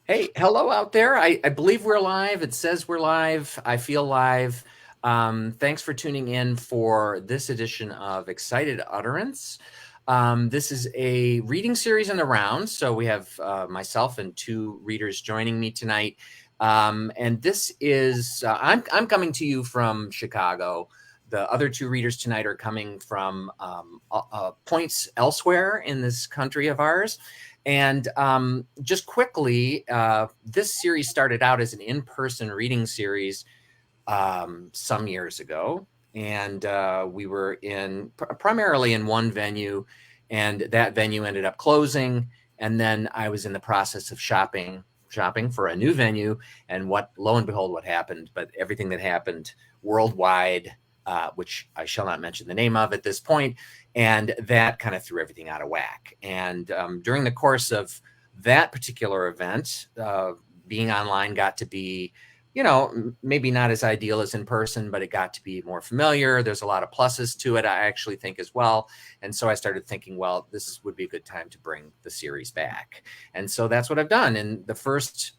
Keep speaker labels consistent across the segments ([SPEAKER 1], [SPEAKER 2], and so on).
[SPEAKER 1] Hey, hello out there. I believe we're live. It says we're live. I feel live. Thanks for tuning in for this edition of Excited Utterance. This is a reading series in the round. So we have myself and two readers joining me tonight. And this is, I'm coming to you from Chicago. The other two readers tonight are coming from points elsewhere in this country of ours. And just quickly, this series started out as an in-person reading series some years ago. And we were primarily in one venue, and that venue ended up closing. And then I was in the process of shopping for a new venue. And lo and behold, what happened? But everything that happened worldwide, which I shall not mention the name of at this point, and that kind of threw everything out of whack. And during the course of that particular event, being online got to be, maybe not as ideal as in person, but it got to be more familiar. There's a lot of pluses to it, I actually think, as well. And so I started thinking, well, this would be a good time to bring the series back. And so that's what I've done. And the first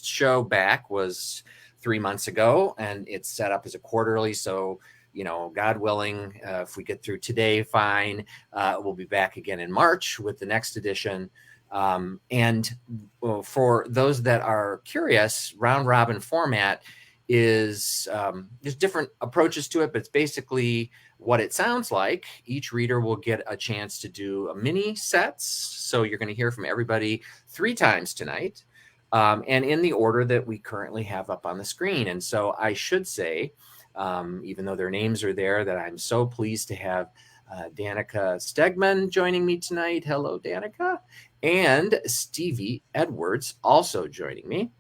[SPEAKER 1] show back was 3 months ago, and it's set up as a quarterly. So, God willing, if we get through today, fine. We'll be back again in March with the next edition. And for those that are curious, round robin format is there's different approaches to it, but it's basically what it sounds like. Each reader will get a chance to do a mini sets. So you're going to hear from everybody 3 times tonight. And in the order that we currently have up on the screen. And so I should say, even though their names are there, that I'm so pleased to have Danika Stegeman joining me tonight. Hello, Danika. And Stevie Edwards also joining me.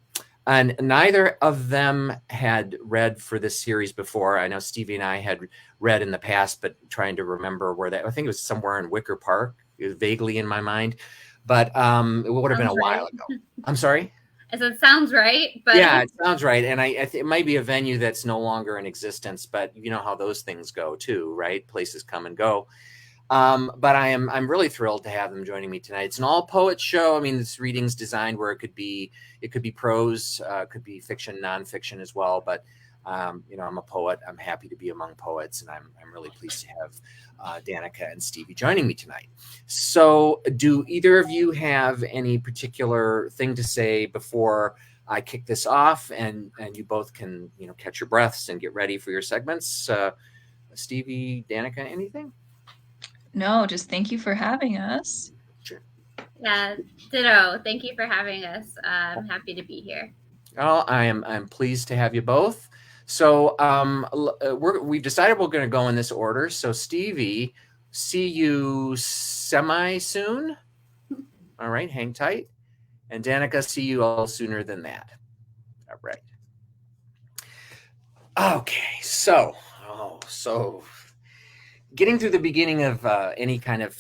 [SPEAKER 1] And neither of them had read for this series before. I know Stevie and I had read in the past, but trying to remember I think it was somewhere in Wicker Park. It was vaguely in my mind, but it would have been a while ago. I'm sorry?
[SPEAKER 2] I said, sounds right, but
[SPEAKER 1] Yeah, it sounds right. And I think it might be a venue that's no longer in existence, but you know how those things go too, right? Places come and go. But I'm really thrilled to have them joining me tonight. It's an all poets show. I mean, this reading's designed where it could be prose, could be fiction, nonfiction as well. But I'm a poet. I'm happy to be among poets, and I'm really pleased to have Danika and Stevie joining me tonight. So, do either of you have any particular thing to say before I kick this off, and you both can catch your breaths and get ready for your segments? Stevie, Danika, anything?
[SPEAKER 3] No, just thank you for having us.
[SPEAKER 1] Sure.
[SPEAKER 2] yeah, ditto. Thank you for having us. I'm happy to be here.
[SPEAKER 1] Oh, I'm pleased to have you both. So we've decided we're going to go in this order. So Stevie, see you semi soon. All right, hang tight. And Danika, see you all sooner than that. All right. Okay, so getting through the beginning of any kind of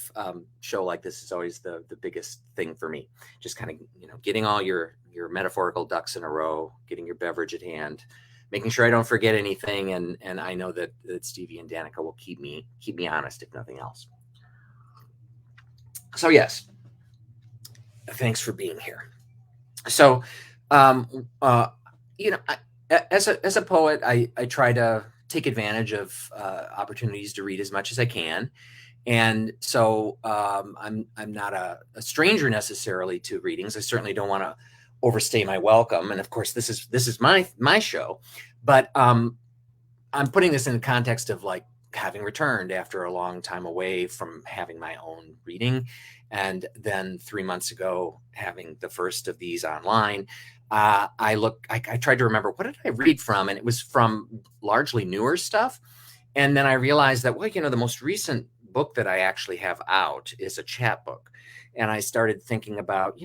[SPEAKER 1] show like this is always the biggest thing for me. Just kind of getting all your metaphorical ducks in a row, getting your beverage at hand, making sure I don't forget anything, and I know that Stevie and Danika will keep me honest if nothing else. So yes, thanks for being here. So as a poet, I try to take advantage of opportunities to read as much as I can. And so I'm not a stranger necessarily to readings. I certainly don't want to overstay my welcome. And of course, this is my show. But I'm putting this in the context of like having returned after a long time away from having my own reading. And then 3 months ago, having the first of these online. I tried to remember, what did I read from? And it was from largely newer stuff. And then I realized that, the most recent book that I actually have out is a chapbook. And I started thinking about,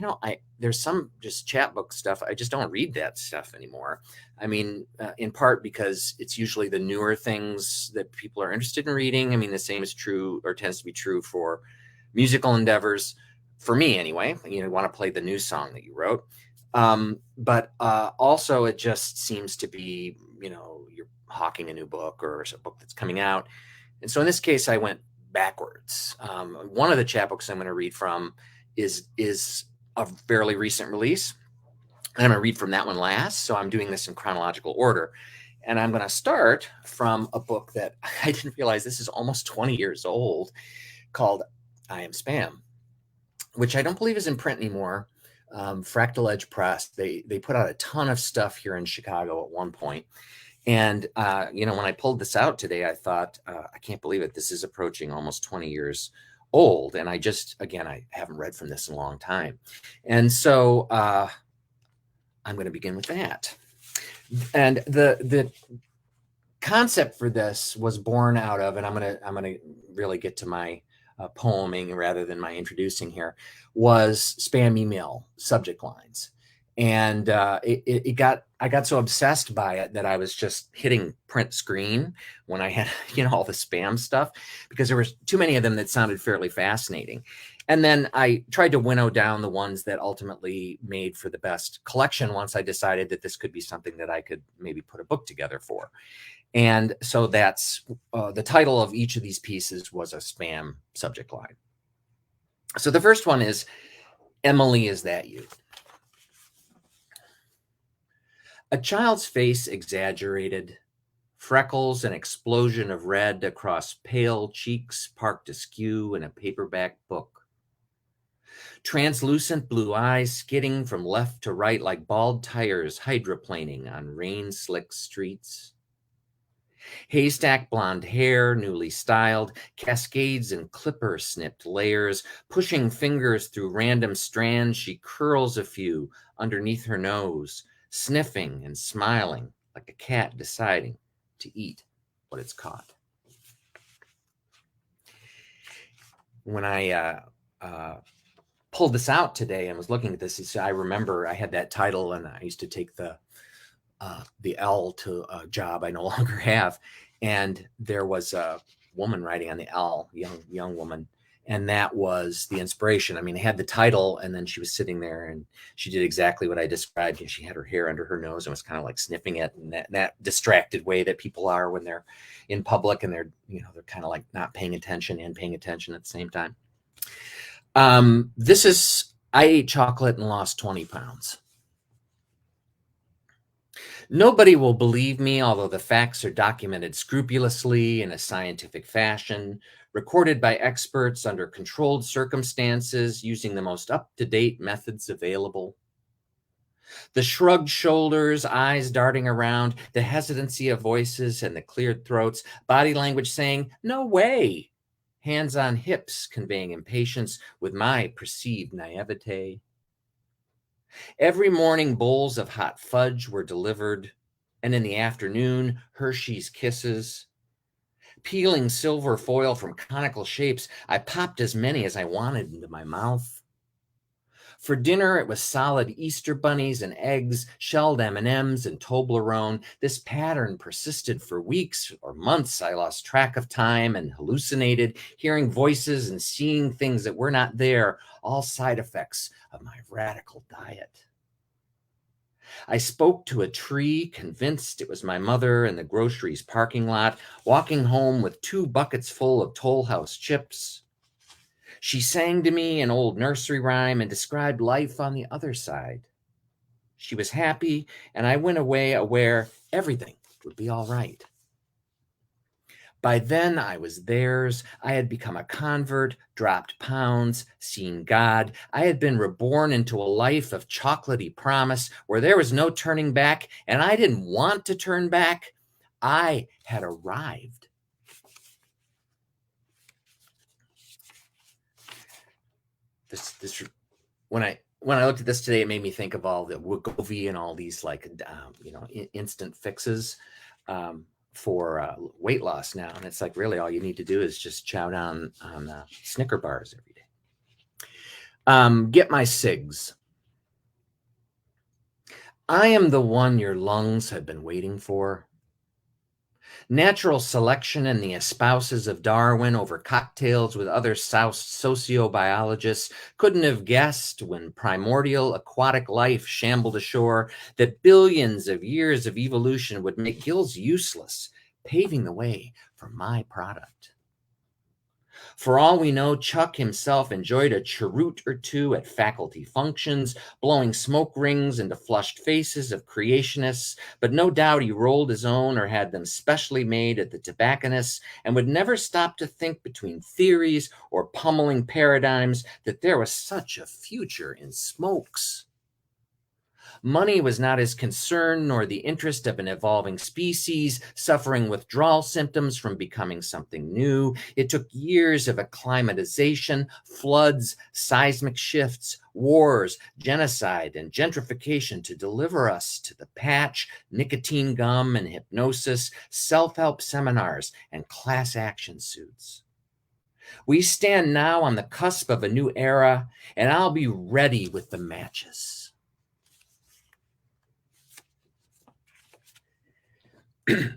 [SPEAKER 1] there's some just chapbook stuff. I just don't read that stuff anymore. I mean, in part because it's usually the newer things that people are interested in reading. I mean, the same is true, or tends to be true, for musical endeavors. For me anyway, you want to play the new song that you wrote. But also it just seems to be, you're hawking a new book or a book that's coming out. And so in this case, I went backwards. One of the chapbooks I'm going to read from is a fairly recent release. And I'm going to read from that one last. So I'm doing this in chronological order. And I'm going to start from a book that I didn't realize this is almost 20 years old, called I Am Spam, which I don't believe is in print anymore. Fractal Edge Press, they put out a ton of stuff here in Chicago at one point. And, when I pulled this out today, I thought, I can't believe it. This is approaching almost 20 years old. And I haven't read from this in a long time. And so I'm going to begin with that. And the concept for this was born out of, and I'm going to really get to my poeming rather than my introducing here, was spam email subject lines. And I got so obsessed by it that I was just hitting print screen when I had, all the spam stuff, because there was too many of them that sounded fairly fascinating. And then I tried to winnow down the ones that ultimately made for the best collection once I decided that this could be something that I could maybe put a book together for. And so that's the title of each of these pieces was a spam subject line. So the first one is, Emily, is that you? A child's face exaggerated, freckles, an explosion of red across pale cheeks parked askew in a paperback book. Translucent blue eyes skidding from left to right like bald tires hydroplaning on rain-slick streets. Haystack blonde hair, newly styled, cascades in clipper-snipped layers, pushing fingers through random strands, she curls a few underneath her nose, sniffing and smiling like a cat deciding to eat what it's caught. When I pulled this out today and was looking at this, I remember I had that title, and I used to take the L to a job I no longer have, and there was a woman writing on the L, young woman, and that was the inspiration. I mean, I had the title, and then she was sitting there, and she did exactly what I described. And she had her hair under her nose and was kind of like sniffing it, and that distracted way that people are when they're in public, and they're kind of like not paying attention and paying attention at the same time. This is, I ate chocolate and lost 20 pounds. Nobody will believe me, although the facts are documented scrupulously in a scientific fashion, recorded by experts under controlled circumstances using the most up-to-date methods available. The shrugged shoulders, eyes darting around, the hesitancy of voices and the cleared throats, body language saying, "No way!" Hands on hips conveying impatience with my perceived naivete. Every morning, bowls of hot fudge were delivered, and in the afternoon, Hershey's Kisses. Peeling silver foil from conical shapes, I popped as many as I wanted into my mouth. For dinner, it was solid Easter bunnies and eggs, shelled M&Ms and Toblerone. This pattern persisted for weeks or months. I lost track of time and hallucinated, hearing voices and seeing things that were not there, all side effects of my radical diet. I spoke to a tree, convinced it was my mother in the groceries parking lot, walking home with 2 buckets full of Toll House chips. She sang to me an old nursery rhyme and described life on the other side. She was happy, and I went away aware everything would be all right. By then, I was theirs. I had become a convert, dropped pounds, seen God. I had been reborn into a life of chocolatey promise where there was no turning back, and I didn't want to turn back. I had arrived. When I looked at this today, it made me think of all the Wegovy and all these instant fixes for weight loss now, and it's like really all you need to do is just chow down on Snicker bars every day. Get my cigs. I am the one your lungs have been waiting for. Natural selection and the espouses of Darwin over cocktails with other sociobiologists couldn't have guessed when primordial aquatic life shambled ashore that billions of years of evolution would make gills useless, paving the way for my product. For all we know, Chuck himself enjoyed a cheroot or two at faculty functions, blowing smoke rings into flushed faces of creationists, but no doubt he rolled his own or had them specially made at the tobacconist's and would never stop to think between theories or pummeling paradigms that there was such a future in smokes. Money was not his concern, nor the interest of an evolving species suffering withdrawal symptoms from becoming something new. It took years of acclimatization, floods, seismic shifts, wars, genocide, and gentrification to deliver us to the patch, nicotine gum and hypnosis, self-help seminars, and class action suits. We stand now on the cusp of a new era, and I'll be ready with the matches.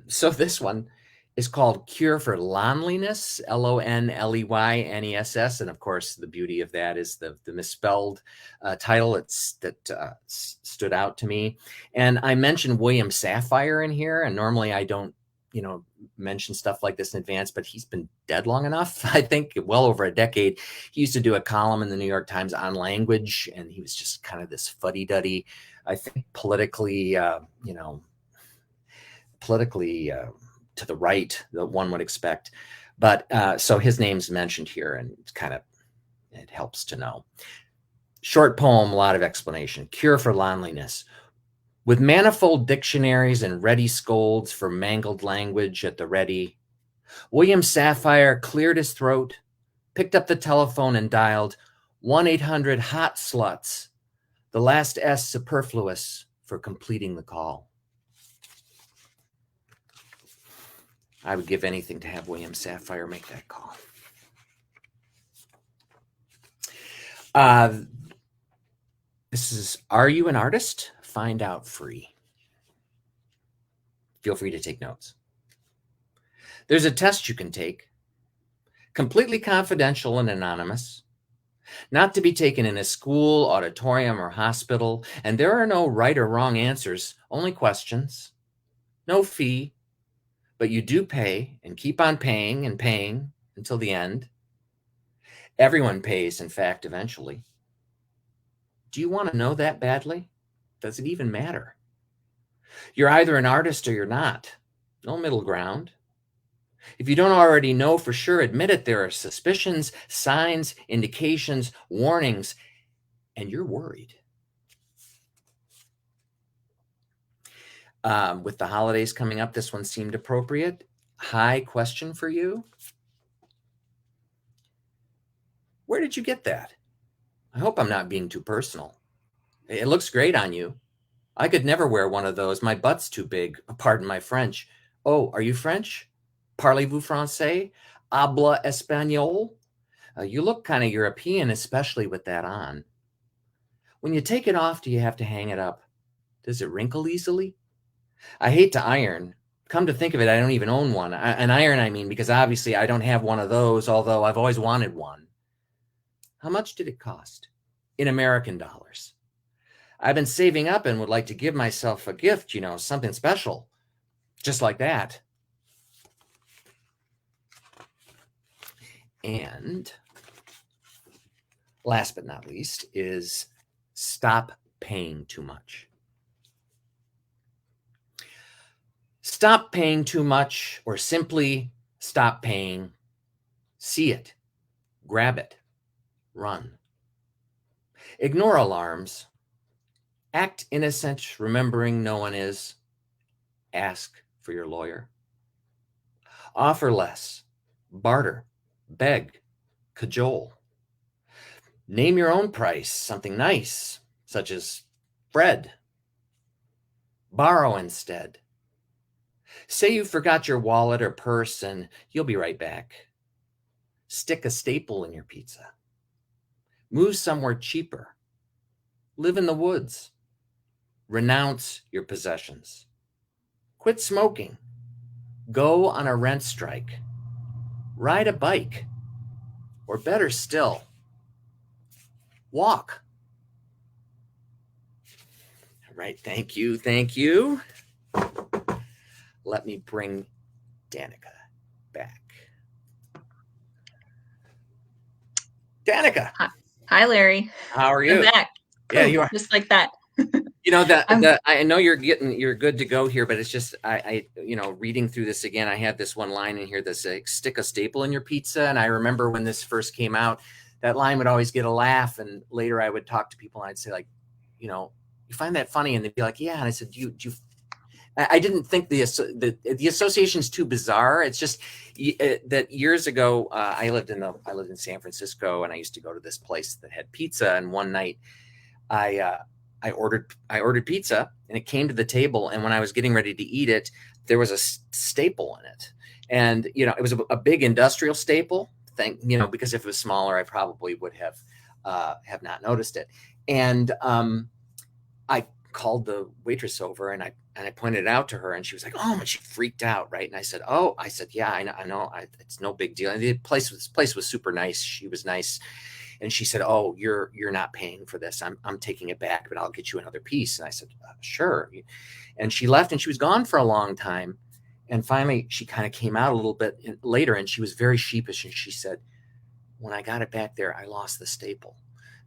[SPEAKER 1] So this one is called Cure for Loneliness, Loneleyniss. And of course, the beauty of that is the misspelled title that stood out to me. And I mentioned William Safire in here, and normally I don't, mention stuff like this in advance, but he's been dead long enough. I think well over a decade. He used to do a column in the New York Times on language, and he was just kind of this fuddy-duddy, I think politically, to the right that one would expect. But so his name's mentioned here, and it's it helps to know. Short poem, a lot of explanation. Cure for Loneliness. With manifold dictionaries and ready scolds for mangled language at the ready, William Safire cleared his throat, picked up the telephone and dialed 1-800-HOT-SLUTS, the last S superfluous for completing the call. I would give anything to have William Safire make that call. This is Are You an Artist? Find out free. Feel free to take notes. There's a test you can take, completely confidential and anonymous, not to be taken in a school, auditorium, or hospital, and there are no right or wrong answers, only questions. No fee, but you do pay and keep on paying and paying until the end. Everyone pays, in fact, eventually. Do you want to know that badly? Does it even matter? You're either an artist or you're not. No middle ground. If you don't already know for sure, admit it. There are suspicions, signs, indications, warnings, and you're worried. With the holidays coming up, this one seemed appropriate. High question for you. Where did you get that? I hope I'm not being too personal. It looks great on you. I could never wear one of those. My butt's too big. Pardon my French. Oh, are you French? Parlez-vous français? Habla espagnol? You look kind of European, especially with that on. When you take it off, do you have to hang it up? Does it wrinkle easily? I hate to iron. Come to think of it, I don't even own one. An iron, I mean, because obviously I don't have one of those, although I've always wanted one. How much did it cost? In American dollars. I've been saving up and would like to give myself a gift, something special. Just like that. And last but not least is stop paying too much. Stop paying too much, or simply stop paying. See it, grab it, run. Ignore alarms. Act innocent, remembering no one is. Ask for your lawyer. Offer less. Barter. Beg. Cajole. Name your own price, something nice, such as bread. Borrow instead. Say you forgot your wallet or purse and you'll be right back. Stick a staple in your pizza. Move somewhere cheaper. Live in the woods. Renounce your possessions. Quit smoking. Go on a rent strike. Ride a bike. Or better still, walk. All right, thank you, thank you. Let me bring Danika back. Danika,
[SPEAKER 3] Hi, Larry.
[SPEAKER 1] how are
[SPEAKER 3] I'm
[SPEAKER 1] you?
[SPEAKER 3] back.
[SPEAKER 1] Yeah,
[SPEAKER 3] Poof,
[SPEAKER 1] you are.
[SPEAKER 3] just like that.
[SPEAKER 1] You know that
[SPEAKER 3] I'm
[SPEAKER 1] I know you're good to go here, but it's just reading through this again, I had this one line in here that says stick a staple in your pizza, and I remember when this first came out, that line would always get a laugh, and later I would talk to people and I'd say like, you find that funny, and they'd be like, yeah, and I said, do you I didn't think the association is too bizarre. It's just that years ago, I lived in San Francisco, and I used to go to this place that had pizza. And one night, I uh, I ordered pizza, and it came to the table. And when I was getting ready to eat it, there was a staple in it, and it was a big industrial staple. Because if it was smaller, I probably would have not noticed it. And I called the waitress over, and I pointed it out to her, and she was like, "Oh," and she freaked out, right? And I said, "Oh," I said, "Yeah, I know, it's no big deal." And this place was super nice. She was nice, and she said, "Oh, you're not paying for this. I'm taking it back, but I'll get you another piece." And I said, "Sure." And she left, and she was gone for a long time. And finally, she kind of came out a little bit later, and she was very sheepish, and she said, "When I got it back there, I lost the staple."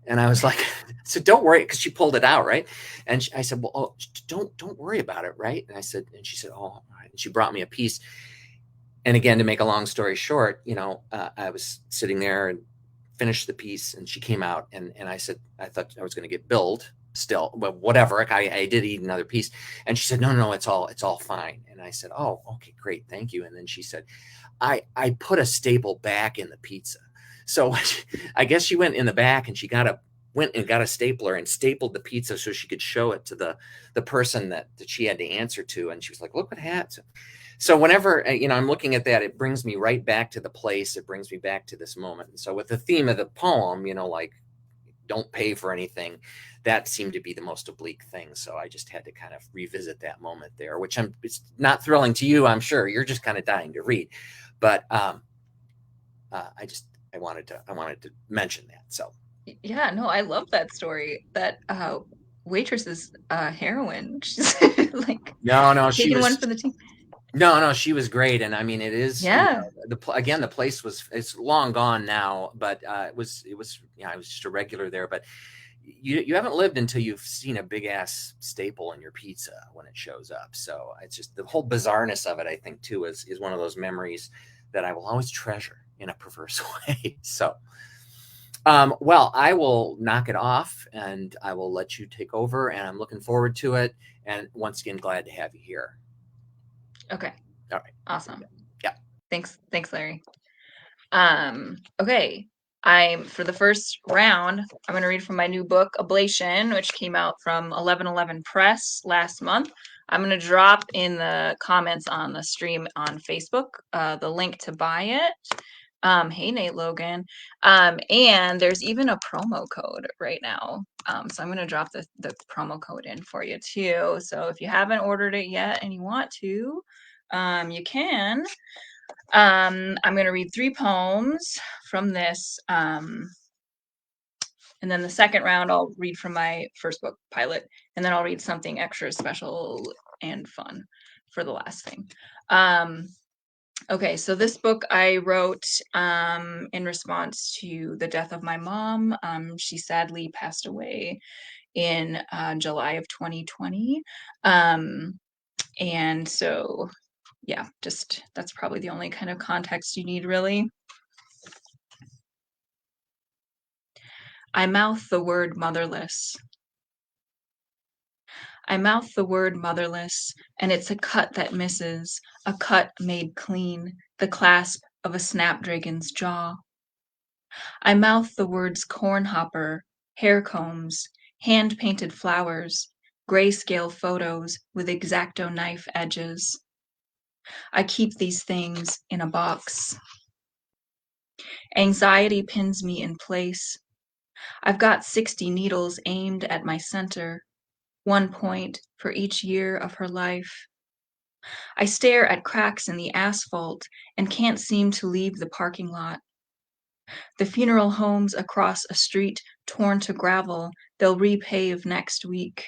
[SPEAKER 1] And I was like, "So don't worry," because she pulled it out, right? And I said, "Well, don't worry about it, right?" And she said, "Oh, all right." And she brought me a piece. And again, to make a long story short, I was sitting there and finished the piece, and she came out, and I said, I thought I was going to get billed still, but whatever. I did eat another piece, and she said, "No, it's all fine." And I said, "Oh, okay, great, thank you." And then she said, I put a staple back in the pizza. So I guess she went in the back, and she went and got a stapler and stapled the pizza so she could show it to the person that she had to answer to. And she was like, "Look what happened." So whenever I'm looking at that, it brings me right back to the place. It brings me back to this moment. And so with the theme of the poem, like don't pay for anything, that seemed to be the most oblique thing. So I just had to kind of revisit that moment there, which it's not thrilling to you, I'm sure. You're just kind of dying to read, but I wanted to mention that. So
[SPEAKER 3] Yeah, no, I love that story. That waitress is heroine. She's like
[SPEAKER 1] no,
[SPEAKER 3] taking one for the team.
[SPEAKER 1] no, she was great. And I mean, it is,
[SPEAKER 3] Yeah.
[SPEAKER 1] the place it's long gone now, but it was, I was just a regular there, but you haven't lived until you've seen a big ass staple in your pizza when it shows up. So it's just the whole bizarreness of it, I think, too, is one of those memories that I will always treasure in a perverse way. So, well, I will knock it off, and I will let you take over, and I'm looking forward to it. And once again, glad to have you here.
[SPEAKER 3] Okay.
[SPEAKER 1] All right.
[SPEAKER 3] Awesome.
[SPEAKER 1] Yeah.
[SPEAKER 3] Thanks, Larry. Okay. For the first round, I'm going to read from my new book, Ablation, which came out from 1111 Press last month. I'm going to drop in the comments on the stream on Facebook the link to buy it. Hey, Nate Logan. And there's even a promo code right now. So I'm going to drop the promo code in for you too. So if you haven't ordered it yet and you want to, you can. I'm going to read 3 poems from this. And then the second round, I'll read from my first book, Pilot, and then I'll read something extra special and fun for the last thing. Okay, so this book I wrote in response to the death of my mom. She sadly passed away in July of 2020. And so, yeah, just that's probably the only kind of context you need, really. I mouth the word motherless. I mouth the word motherless, and it's a cut that misses, a cut made clean, the clasp of a snapdragon's jaw. I mouth the words cornhopper, hair combs, hand-painted flowers, grayscale photos with X-Acto knife edges. I keep these things in a box. Anxiety pins me in place. I've got 60 needles aimed at my center, 1 point for each year of her life. I stare at cracks in the asphalt and can't seem to leave the parking lot. The funeral homes across a street torn to gravel, they'll repave next week.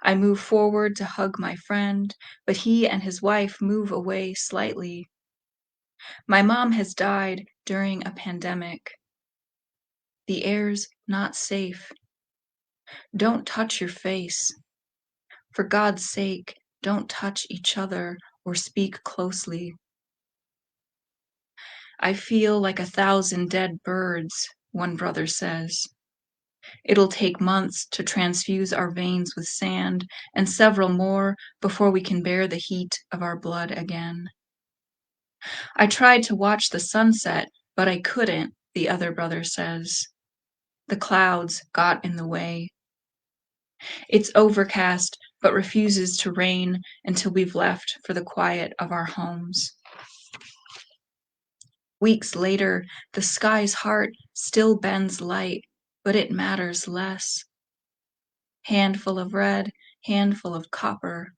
[SPEAKER 3] I move forward to hug my friend, but he and his wife move away slightly. My mom has died during a pandemic. The air's not safe. Don't touch your face. For God's sake, don't touch each other or speak closely. I feel like 1,000 dead birds, one brother says. It'll take months to transfuse our veins with sand and several more before we can bear the heat of our blood again. I tried to watch the sunset, but I couldn't, the other brother says. The clouds got in the way. It's overcast, but refuses to rain until we've left for the quiet of our homes. Weeks later, the sky's heart still bends light, but it matters less. Handful of red, handful of copper.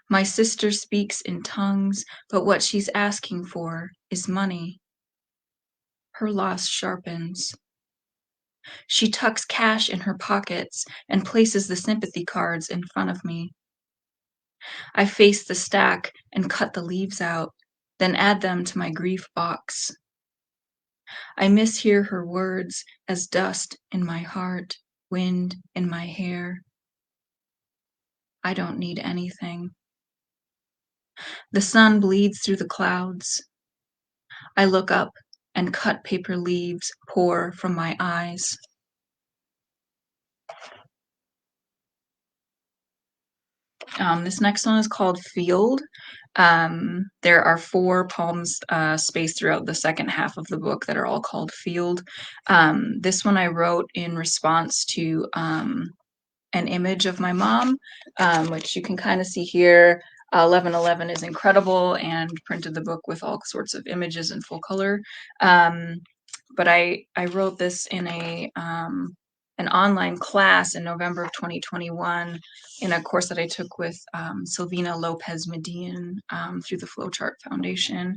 [SPEAKER 3] My sister speaks in tongues, but what she's asking for is money. Her loss sharpens. She tucks cash in her pockets and places the sympathy cards in front of me. I face the stack and cut the leaves out, then add them to my grief box. I mishear her words as dust in my heart, wind in my hair. I don't need anything. The sun bleeds through the clouds. I look up and cut paper leaves pour from my eyes. This next one is called Field. There are 4 poems spaced throughout the second half of the book that are all called Field. This one I wrote in response to an image of my mom, which you can kind of see here. 1111 is incredible and printed the book with all sorts of images in full color. But I wrote this in an online class in November of 2021 in a course that I took with Silvina Lopez Median through the Flowchart Foundation.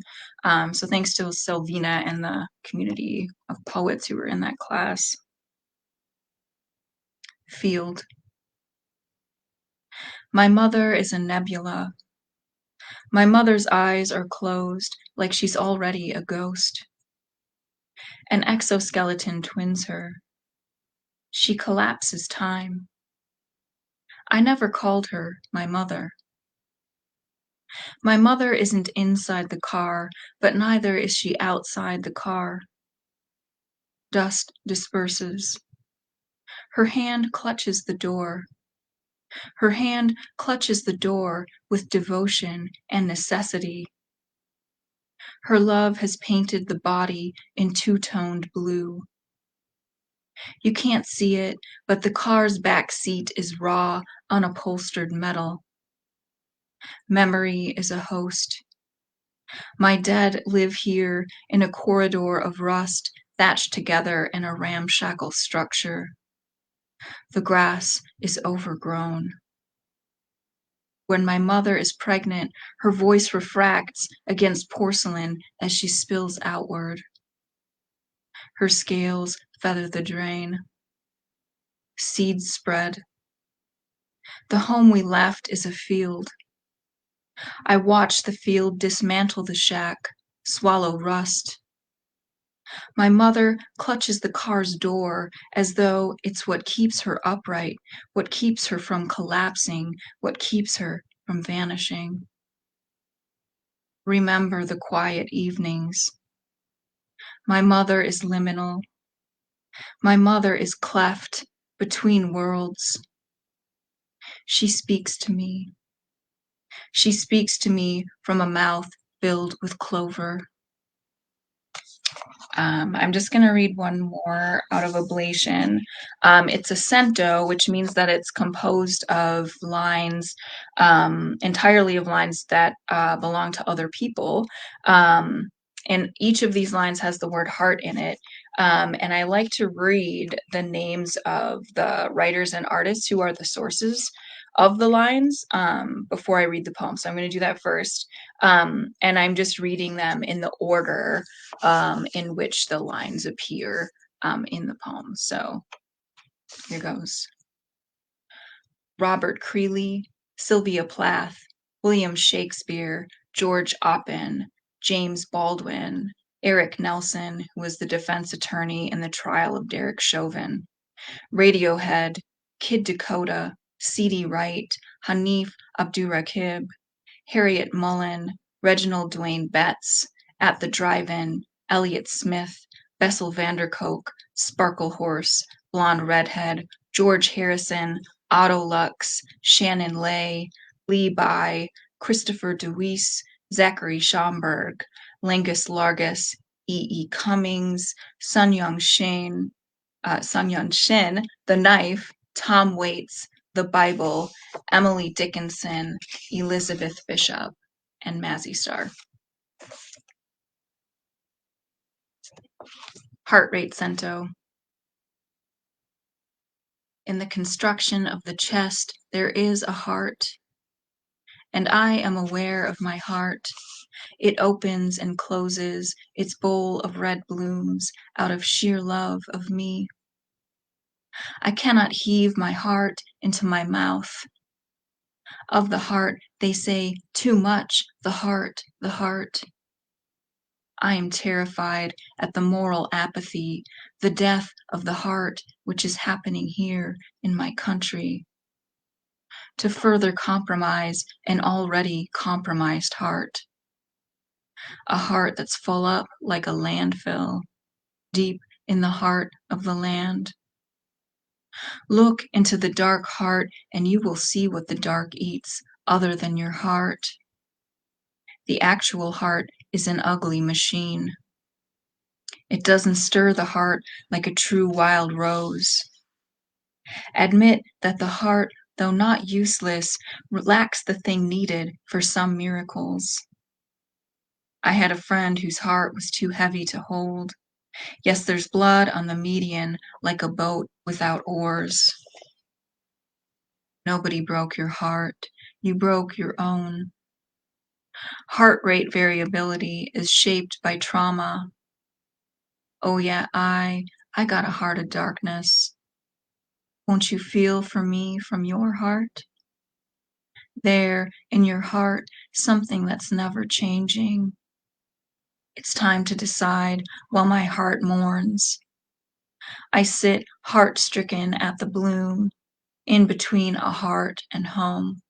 [SPEAKER 3] So thanks to Silvina and the community of poets who were in that class. Field. My mother is a nebula. My mother's eyes are closed like she's already a ghost. An exoskeleton twins her. She collapses time. I never called her my mother. My mother isn't inside the car, but neither is she outside the car. Dust disperses. Her hand clutches the door. Her hand clutches the door with devotion and necessity. Her love has painted the body in two-toned blue. You can't see it, but the car's back seat is raw, unupholstered metal. Memory is a host. My dead live here in a corridor of rust thatched together in a ramshackle structure. The grass is overgrown. When my mother is pregnant, her voice refracts against porcelain as she spills outward. Her scales feather the drain. Seeds spread. The home we left is a field. I watch the field dismantle the shack, swallow rust. My mother clutches the car's door as though it's what keeps her upright, what keeps her from collapsing, what keeps her from vanishing. Remember the quiet evenings. My mother is liminal. My mother is cleft between worlds. She speaks to me. She speaks to me from a mouth filled with clover. I'm just going to read one more out of Oblation. It's a cento, which means that it's composed of lines, entirely of lines that belong to other people. And each of these lines has the word heart in it. And I like to read the names of the writers and artists who are the sources of the lines before I read the poem. So I'm going to do that first. And I'm just reading them in the order in which the lines appear in the poem. So here goes. Robert Creeley, Sylvia Plath, William Shakespeare, George Oppen, James Baldwin, Eric Nelson, who was the defense attorney in the trial of Derek Chauvin, Radiohead, Kid Dakota, C.D. Wright, Hanif Abdurraqib, Harriet Mullen, Reginald Dwayne Betts, At the Drive-In, Elliott Smith, Bessel van der Kolk, Sparkle Horse, Blonde Redhead, George Harrison, Otto Lux, Shannon Lay, Lee Bai, Christopher DeWeese, Zachary Schomburg, Lingus Largus, E. Cummings, Sun Yun Shin, The Knife, Tom Waits, The Bible, Emily Dickinson, Elizabeth Bishop, and Mazzy Star. Heart rate cento. In the construction of the chest, there is a heart, and I am aware of my heart. It opens and closes its bowl of red blooms out of sheer love of me. I cannot heave my heart into my mouth. Of the heart, they say, too much, the heart, the heart. I am terrified at the moral apathy, the death of the heart, which is happening here in my country. To further compromise an already compromised heart. A heart that's full up like a landfill, deep in the heart of the land. Look into the dark heart and you will see what the dark eats other than your heart. The actual heart is an ugly machine. It doesn't stir the heart like a true wild rose. Admit that the heart, though not useless, lacks the thing needed for some miracles. I had a friend whose heart was too heavy to hold. Yes, there's blood on the median like a boat without oars. Nobody broke your heart. You broke your own. Heart rate variability is shaped by trauma. Oh yeah, I got a heart of darkness. Won't you feel for me from your heart? There, in your heart, something that's never changing. It's time to decide while my heart mourns. I sit heart-stricken at the bloom, in between a heart and home.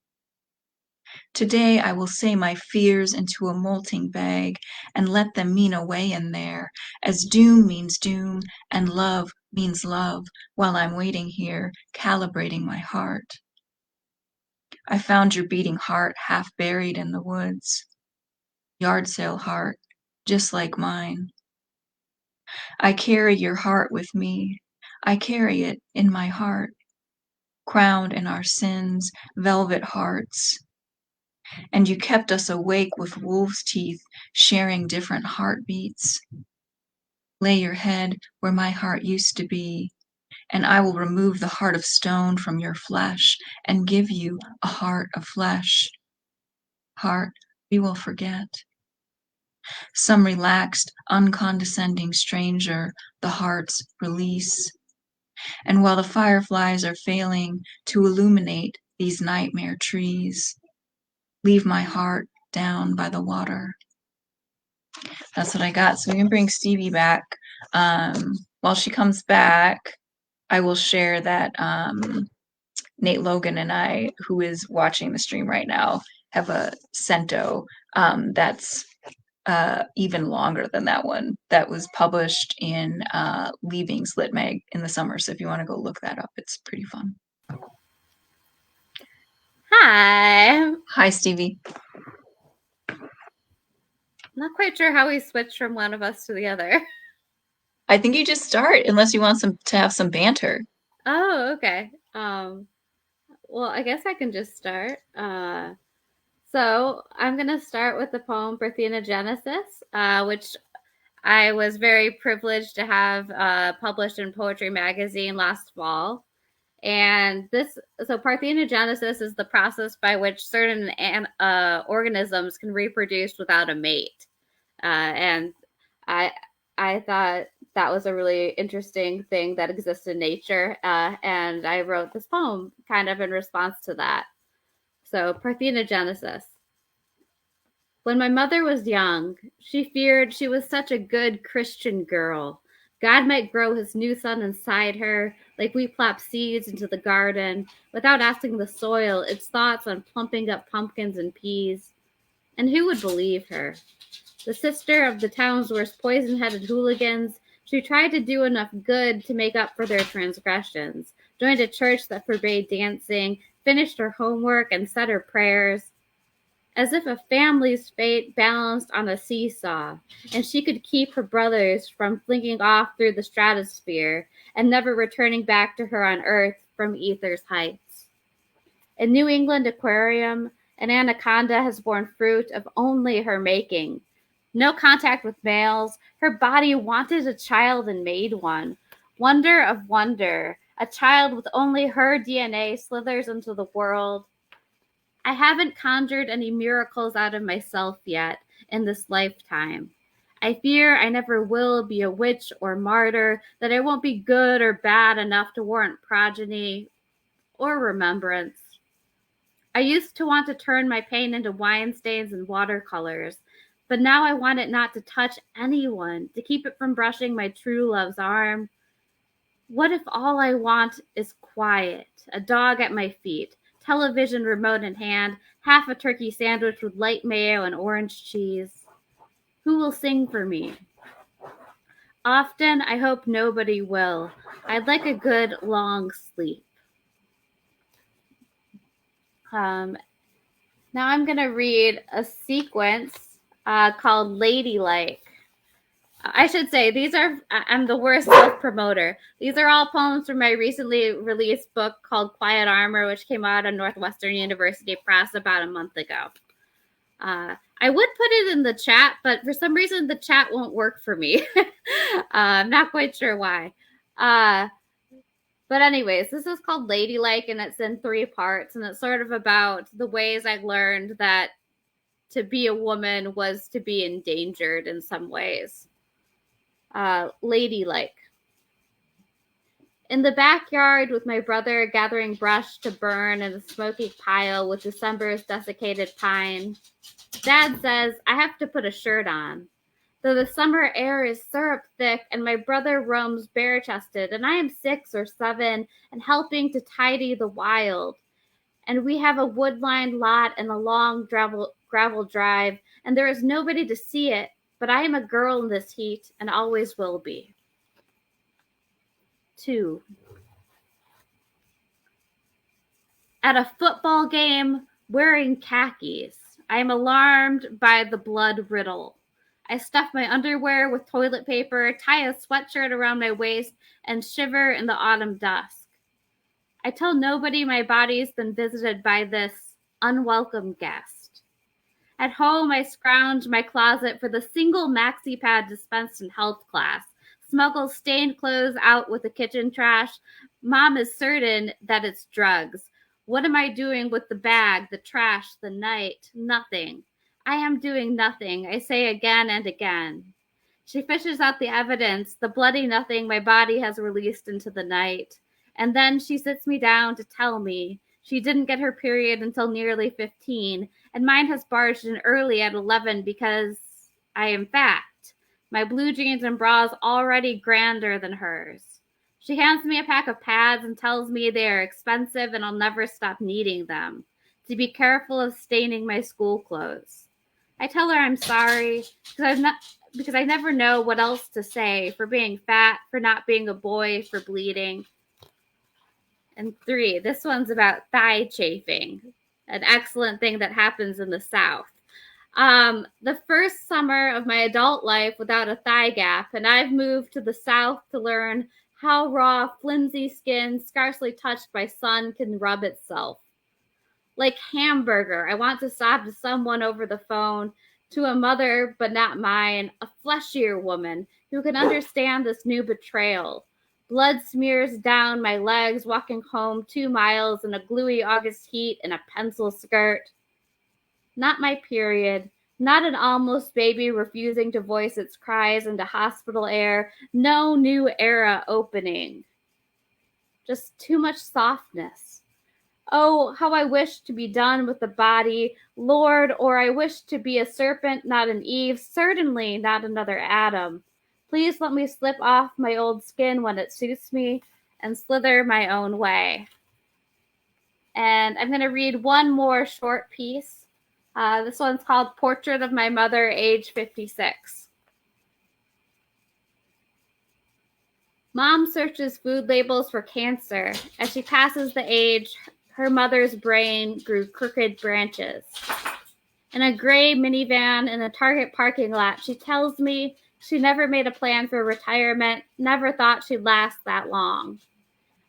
[SPEAKER 3] Today I will say my fears into a molting bag and let them mean away in there, as doom means doom and love means love, while I'm waiting here, calibrating my heart. I found your beating heart half buried in the woods. Yard sale heart, just like mine. I carry your heart with me. I carry it in my heart, crowned in our sins, velvet hearts. And you kept us awake with wolves' teeth, sharing different heartbeats. Lay your head where my heart used to be, and I will remove the heart of stone from your flesh and give you a heart of flesh. Heart we will forget. Some relaxed, uncondescending stranger, the heart's release. And while the fireflies are failing to illuminate these nightmare trees, leave my heart down by the water. That's what I got. So we can bring Stevie back. While she comes back, I will share that Nate Logan and I, who is watching the stream right now, have a cento that's even longer than that one that was published in Leaving's Lit Mag in the summer. So if you want to go look that up, it's pretty fun.
[SPEAKER 2] Hi.
[SPEAKER 3] Hi, Stevie.
[SPEAKER 2] Not quite sure how we switched from one of us to the other.
[SPEAKER 3] I think you just start, unless you want to have some banter.
[SPEAKER 2] Oh, okay. Well, I guess I can just start. So I'm going to start with the poem Parthenogenesis, which I was very privileged to have published in Poetry Magazine last fall. And so parthenogenesis is the process by which certain organisms can reproduce without a mate. And I thought that was a really interesting thing that exists in nature. And I wrote this poem kind of in response to that. So parthenogenesis. When my mother was young, she feared she was such a good Christian girl. God might grow his new son inside her, like we plop seeds into the garden, without asking the soil its thoughts on plumping up pumpkins and peas. And who would believe her? The sister of the town's worst poison-headed hooligans, she tried to do enough good to make up for their transgressions, joined a church that forbade dancing, finished her homework, and said her prayers. As if a family's fate balanced on a seesaw, and she could keep her brothers from flinging off through the stratosphere and never returning back to her on Earth from ether's heights. In New England aquarium, an anaconda has borne fruit of only her making. No contact with males, her body wanted a child and made one. Wonder of wonder, a child with only her DNA slithers into the world. I haven't conjured any miracles out of myself yet in this lifetime. I fear I never will be a witch or martyr, that I won't be good or bad enough to warrant progeny or remembrance. I used to want to turn my pain into wine stains and watercolors, but now I want it not to touch anyone, to keep it from brushing my true love's arm. What if all I want is quiet, a dog at my feet, television remote in hand, half a turkey sandwich with light mayo and orange cheese? Who will sing for me? Often I hope nobody will. I'd like a good long sleep. Now I'm going to read a sequence called Ladylike. I should say, I'm the worst self-promoter. These are all poems from my recently released book called Quiet Armor, which came out on Northwestern University Press about a month ago. I would put it in the chat, but for some reason the chat won't work for me. I'm not quite sure why. But anyways, this is called Ladylike, and it's in 3 parts, and it's sort of about the ways I learned that to be a woman was to be endangered in some ways. Ladylike. In the backyard with my brother gathering brush to burn in a smoky pile with December's desiccated pine, Dad says I have to put a shirt on. Though the summer air is syrup thick and my brother roams bare-chested and I am 6 or 7 and helping to tidy the wild. And we have a wood-lined lot and a long gravel drive, and there is nobody to see it, but I am a girl in this heat and always will be. 2. At a football game, wearing khakis, I am alarmed by the blood riddle. I stuff my underwear with toilet paper, tie a sweatshirt around my waist, and shiver in the autumn dusk. I tell nobody my body's been visited by this unwelcome guest. At home, I scrounge my closet for the single maxi pad dispensed in health class, smuggle stained clothes out with the kitchen trash. Mom is certain that it's drugs. What am I doing with the bag, the trash, the night? Nothing. I am doing nothing, I say again and again. She fishes out the evidence, the bloody nothing my body has released into the night. And then she sits me down to tell me she didn't get her period until nearly 15, and mine has barged in early at 11 because I am fat. My blue jeans and bras already grander than hers. She hands me a pack of pads and tells me they are expensive and I'll never stop needing them. To be careful of staining my school clothes. I tell her I'm sorry because I never know what else to say, for being fat, for not being a boy, for bleeding. And 3, this one's about thigh chafing, an excellent thing that happens in the South. The first summer of my adult life without a thigh gap, and I've moved to the South to learn how raw, flimsy skin, scarcely touched by sun, can rub itself. Like hamburger, I want to sob to someone over the phone, to a mother, but not mine, a fleshier woman who can understand this new betrayal. Blood smears down my legs, walking home 2 miles in a gluey August heat in a pencil skirt. Not my period. Not an almost baby refusing to voice its cries into hospital air. No new era opening. Just too much softness. Oh, how I wish to be done with the body, Lord, or I wish to be a serpent, not an Eve, certainly not another Adam. Please let me slip off my old skin when it suits me and slither my own way. And I'm going to read one more short piece. This one's called Portrait of My Mother, age 56. Mom searches food labels for cancer. As she passes the age, her mother's brain grew crooked branches. In a gray minivan in a Target parking lot, she tells me she never made a plan for retirement, never thought she'd last that long.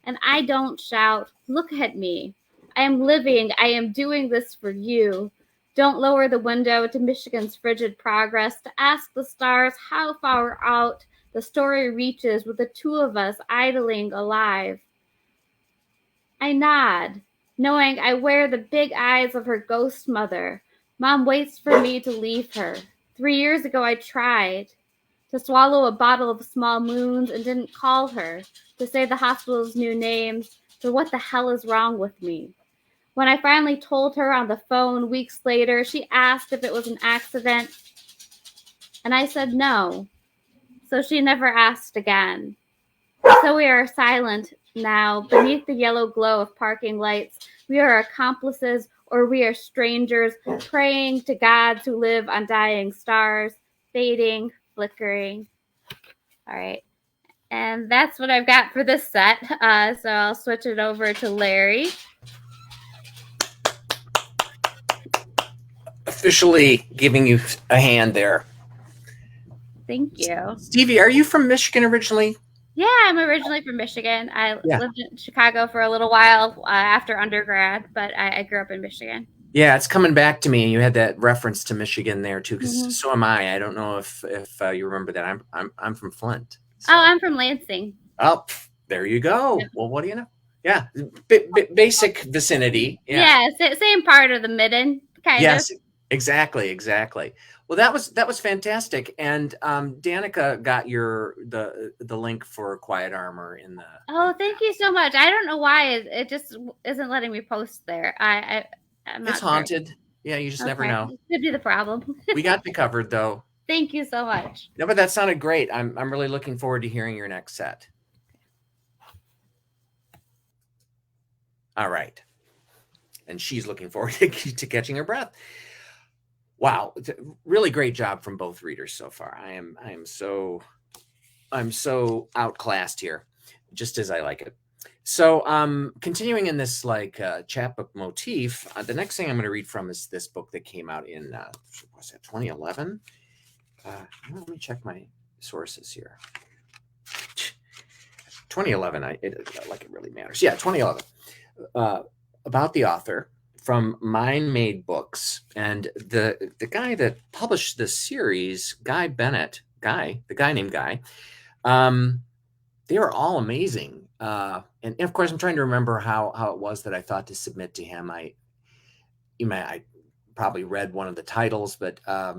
[SPEAKER 2] And I don't shout, look at me. I am living, I am doing this for you. Don't lower the window to Michigan's frigid progress to ask the stars how far out the story reaches with the two of us idling alive. I nod, knowing I wear the big eyes of her ghost mother. Mom waits for me to leave her. 3 years ago, I tried to swallow a bottle of small moons and didn't call her, to say the hospital's new names, for what the hell is wrong with me? When I finally told her on the phone weeks later, she asked if it was an accident, and I said no. So she never asked again. So we are silent now, beneath the yellow glow of parking lights. We are accomplices, or we are strangers, praying to gods who live on dying stars, fading, flickering. All right. And that's what I've got for this set. So I'll switch it over to Larry.
[SPEAKER 1] Officially giving you a hand there.
[SPEAKER 2] Thank you.
[SPEAKER 1] Stevie, are you from Michigan originally?
[SPEAKER 2] Yeah, I'm originally from Michigan. I lived in Chicago for a little while after undergrad, but I grew up in Michigan.
[SPEAKER 1] Yeah, it's coming back to me. You had that reference to Michigan there too, because so am I. I don't know if you remember that. I'm from Flint.
[SPEAKER 2] So. Oh, I'm from Lansing.
[SPEAKER 1] Oh, there you go. Yeah. Well, what do you know? Yeah, basic vicinity.
[SPEAKER 2] Yeah, same part of the midden, kind of.
[SPEAKER 1] Yes, exactly. Well, that was fantastic. And Danika got the link for Quiet Armor in the.
[SPEAKER 2] Oh, thank you so much. I don't know why it just isn't letting me post there. I'm not
[SPEAKER 1] it's haunted. Sure. Yeah, you just never know.
[SPEAKER 2] Could be the problem.
[SPEAKER 1] We got you covered, though.
[SPEAKER 2] Thank you so much.
[SPEAKER 1] No, but that sounded great. I'm really looking forward to hearing your next set. All right. And she's looking forward to catching her breath. Wow, really great job from both readers so far. I'm so outclassed here, just as I like it. So continuing in this chapbook motif, the next thing I'm going to read from is this book that came out in was that 2011? Let me check my sources here. 2011, it really matters. Yeah, 2011. About the author, from Mind Made Books, and the guy that published this series, the guy named Guy, they are all amazing. And of course, I'm trying to remember how it was that I thought to submit to him. I probably read one of the titles, but I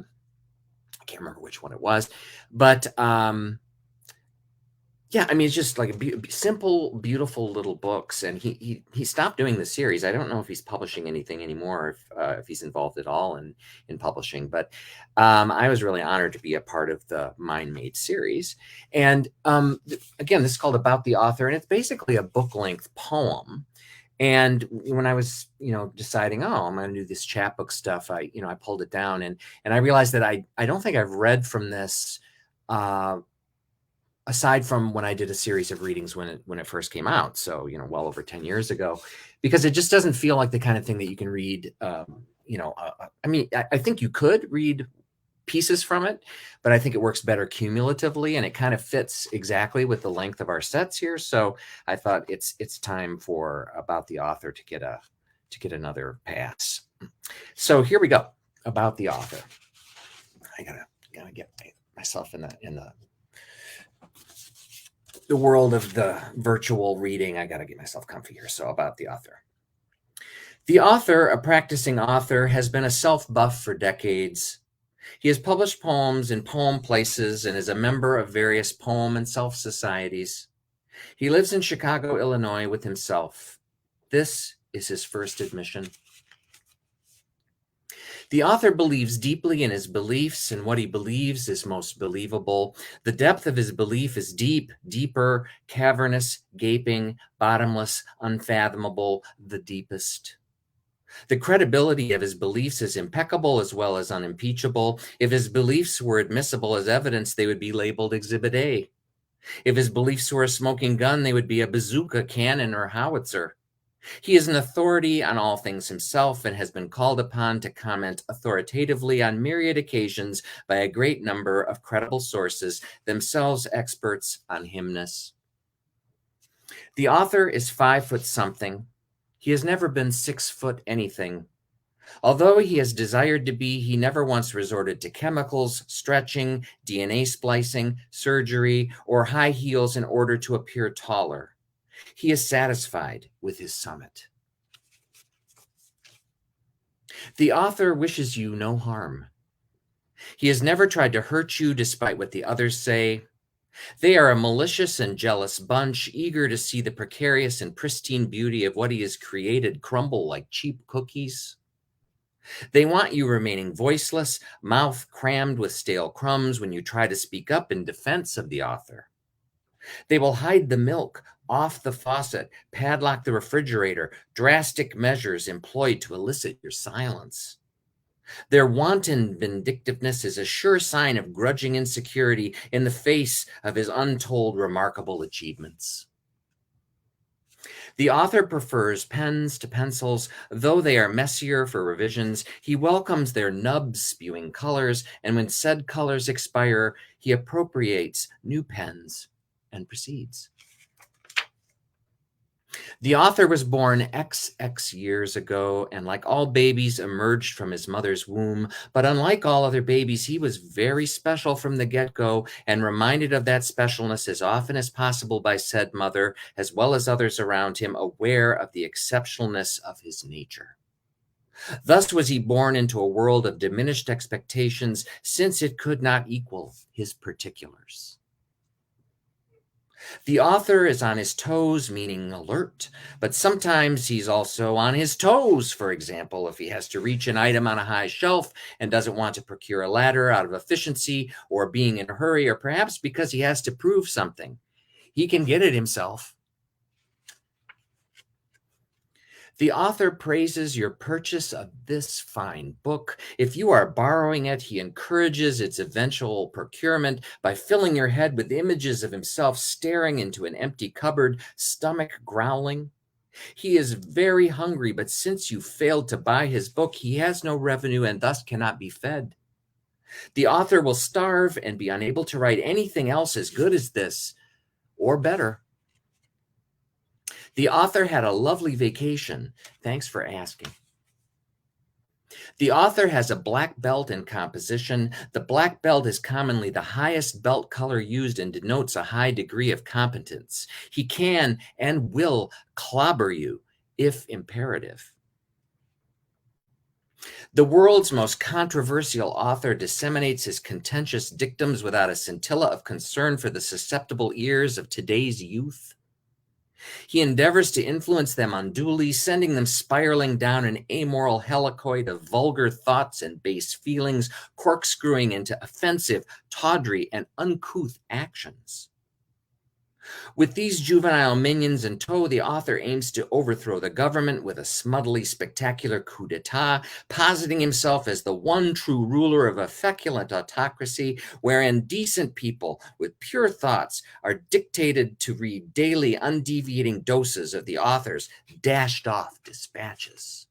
[SPEAKER 1] can't remember which one it was. But yeah, I mean, it's just like simple, beautiful little books. And he stopped doing the series. I don't know if he's publishing anything anymore, if he's involved at all in publishing. But I was really honored to be a part of the Mind Made series. And again, this is called About the Author, and it's basically a book-length poem. And when I was, deciding, I'm going to do this chapbook stuff, I pulled it down, and I realized that I don't think I've read from this. Aside from when I did a series of readings when it first came out, so well over 10 years ago, because it just doesn't feel like the kind of thing that you can read. I mean, I think you could read pieces from it, but I think it works better cumulatively, and it kind of fits exactly with the length of our sets here. So I thought it's time for About the Author to get another pass. So here we go. About the Author. I gotta get myself in the world of the virtual reading. I got to get myself comfy here. So About the Author. The author, a practicing author, has been a self-buff for decades. He has published poems in poem places and is a member of various poem and self societies. He lives in Chicago, Illinois with himself. This is his first admission. The author believes deeply in his beliefs, and what he believes is most believable. The depth of his belief is deep, deeper, cavernous, gaping, bottomless, unfathomable, the deepest. The credibility of his beliefs is impeccable as well as unimpeachable. If his beliefs were admissible as evidence, they would be labeled Exhibit A. If his beliefs were a smoking gun, they would be a bazooka, cannon, or howitzer. He is an authority on all things himself and has been called upon to comment authoritatively on myriad occasions by a great number of credible sources, themselves experts on hymnus. The author is 5 foot something. He has never been 6 foot anything. Although he has desired to be, he never once resorted to chemicals, stretching, DNA splicing, surgery, or high heels in order to appear taller. He is satisfied with his summit. The author wishes you no harm. He has never tried to hurt you despite what the others say. They are a malicious and jealous bunch, eager to see the precarious and pristine beauty of what he has created crumble like cheap cookies. They want you remaining voiceless, mouth crammed with stale crumbs when you try to speak up in defense of the author. They will hide the milk off the faucet, padlock the refrigerator, drastic measures employed to elicit your silence. Their wanton vindictiveness is a sure sign of grudging insecurity in the face of his untold remarkable achievements. The author prefers pens to pencils, though they are messier for revisions. He welcomes their nub-spewing colors, and when said colors expire, he appropriates new pens and proceeds. The author was born XX years ago, and like all babies, emerged from his mother's womb. But unlike all other babies, he was very special from the get-go and reminded of that specialness as often as possible by said mother, as well as others around him, aware of the exceptionalness of his nature. Thus was he born into a world of diminished expectations, since it could not equal his particulars. The author is on his toes, meaning alert, but sometimes he's also on his toes. For example, if he has to reach an item on a high shelf and doesn't want to procure a ladder out of efficiency or being in a hurry, or perhaps because he has to prove something. He can get it himself. The author praises your purchase of this fine book. If you are borrowing it, he encourages its eventual procurement by filling your head with images of himself staring into an empty cupboard, stomach growling. He is very hungry, but since you failed to buy his book, he has no revenue and thus cannot be fed. The author will starve and be unable to write anything else as good as this, or better. The author had a lovely vacation. Thanks for asking. The author has a black belt in composition. The black belt is commonly the highest belt color used and denotes a high degree of competence. He can and will clobber you if imperative. The world's most controversial author disseminates his contentious dictums without a scintilla of concern for the susceptible ears of today's youth. He endeavors to influence them unduly, sending them spiraling down an amoral helicoid of vulgar thoughts and base feelings, corkscrewing into offensive, tawdry, and uncouth actions. With these juvenile minions in tow, the author aims to overthrow the government with a smugly spectacular coup d'etat, positing himself as the one true ruler of a feculent autocracy wherein decent people with pure thoughts are dictated to read daily undeviating doses of the author's dashed off dispatches.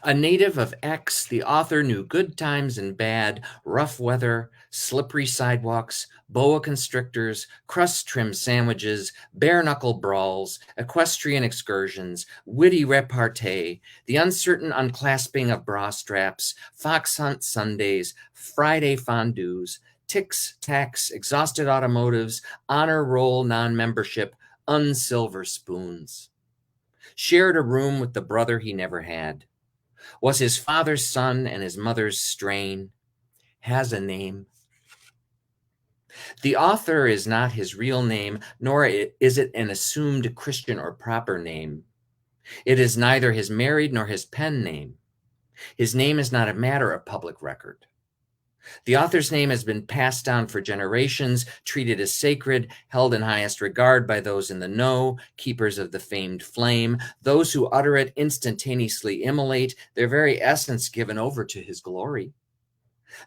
[SPEAKER 1] A native of X, the author knew good times and bad, rough weather, slippery sidewalks, boa constrictors, crust-trimmed sandwiches, bare-knuckle brawls, equestrian excursions, witty repartee, the uncertain unclasping of bra straps, fox hunt Sundays, Friday fondues, tic-tacs, exhausted automotives, honor roll non-membership, unsilver spoons. Shared a room with the brother he never had. Was his father's son and his mother's strain. Has a name. The author is not his real name, nor is it an assumed Christian or proper name. It is neither his married nor his pen name. His name is not a matter of public record. The author's name has been passed down for generations, treated as sacred, held in highest regard by those in the know, keepers of the famed flame. Those who utter it instantaneously immolate, their very essence given over to his glory.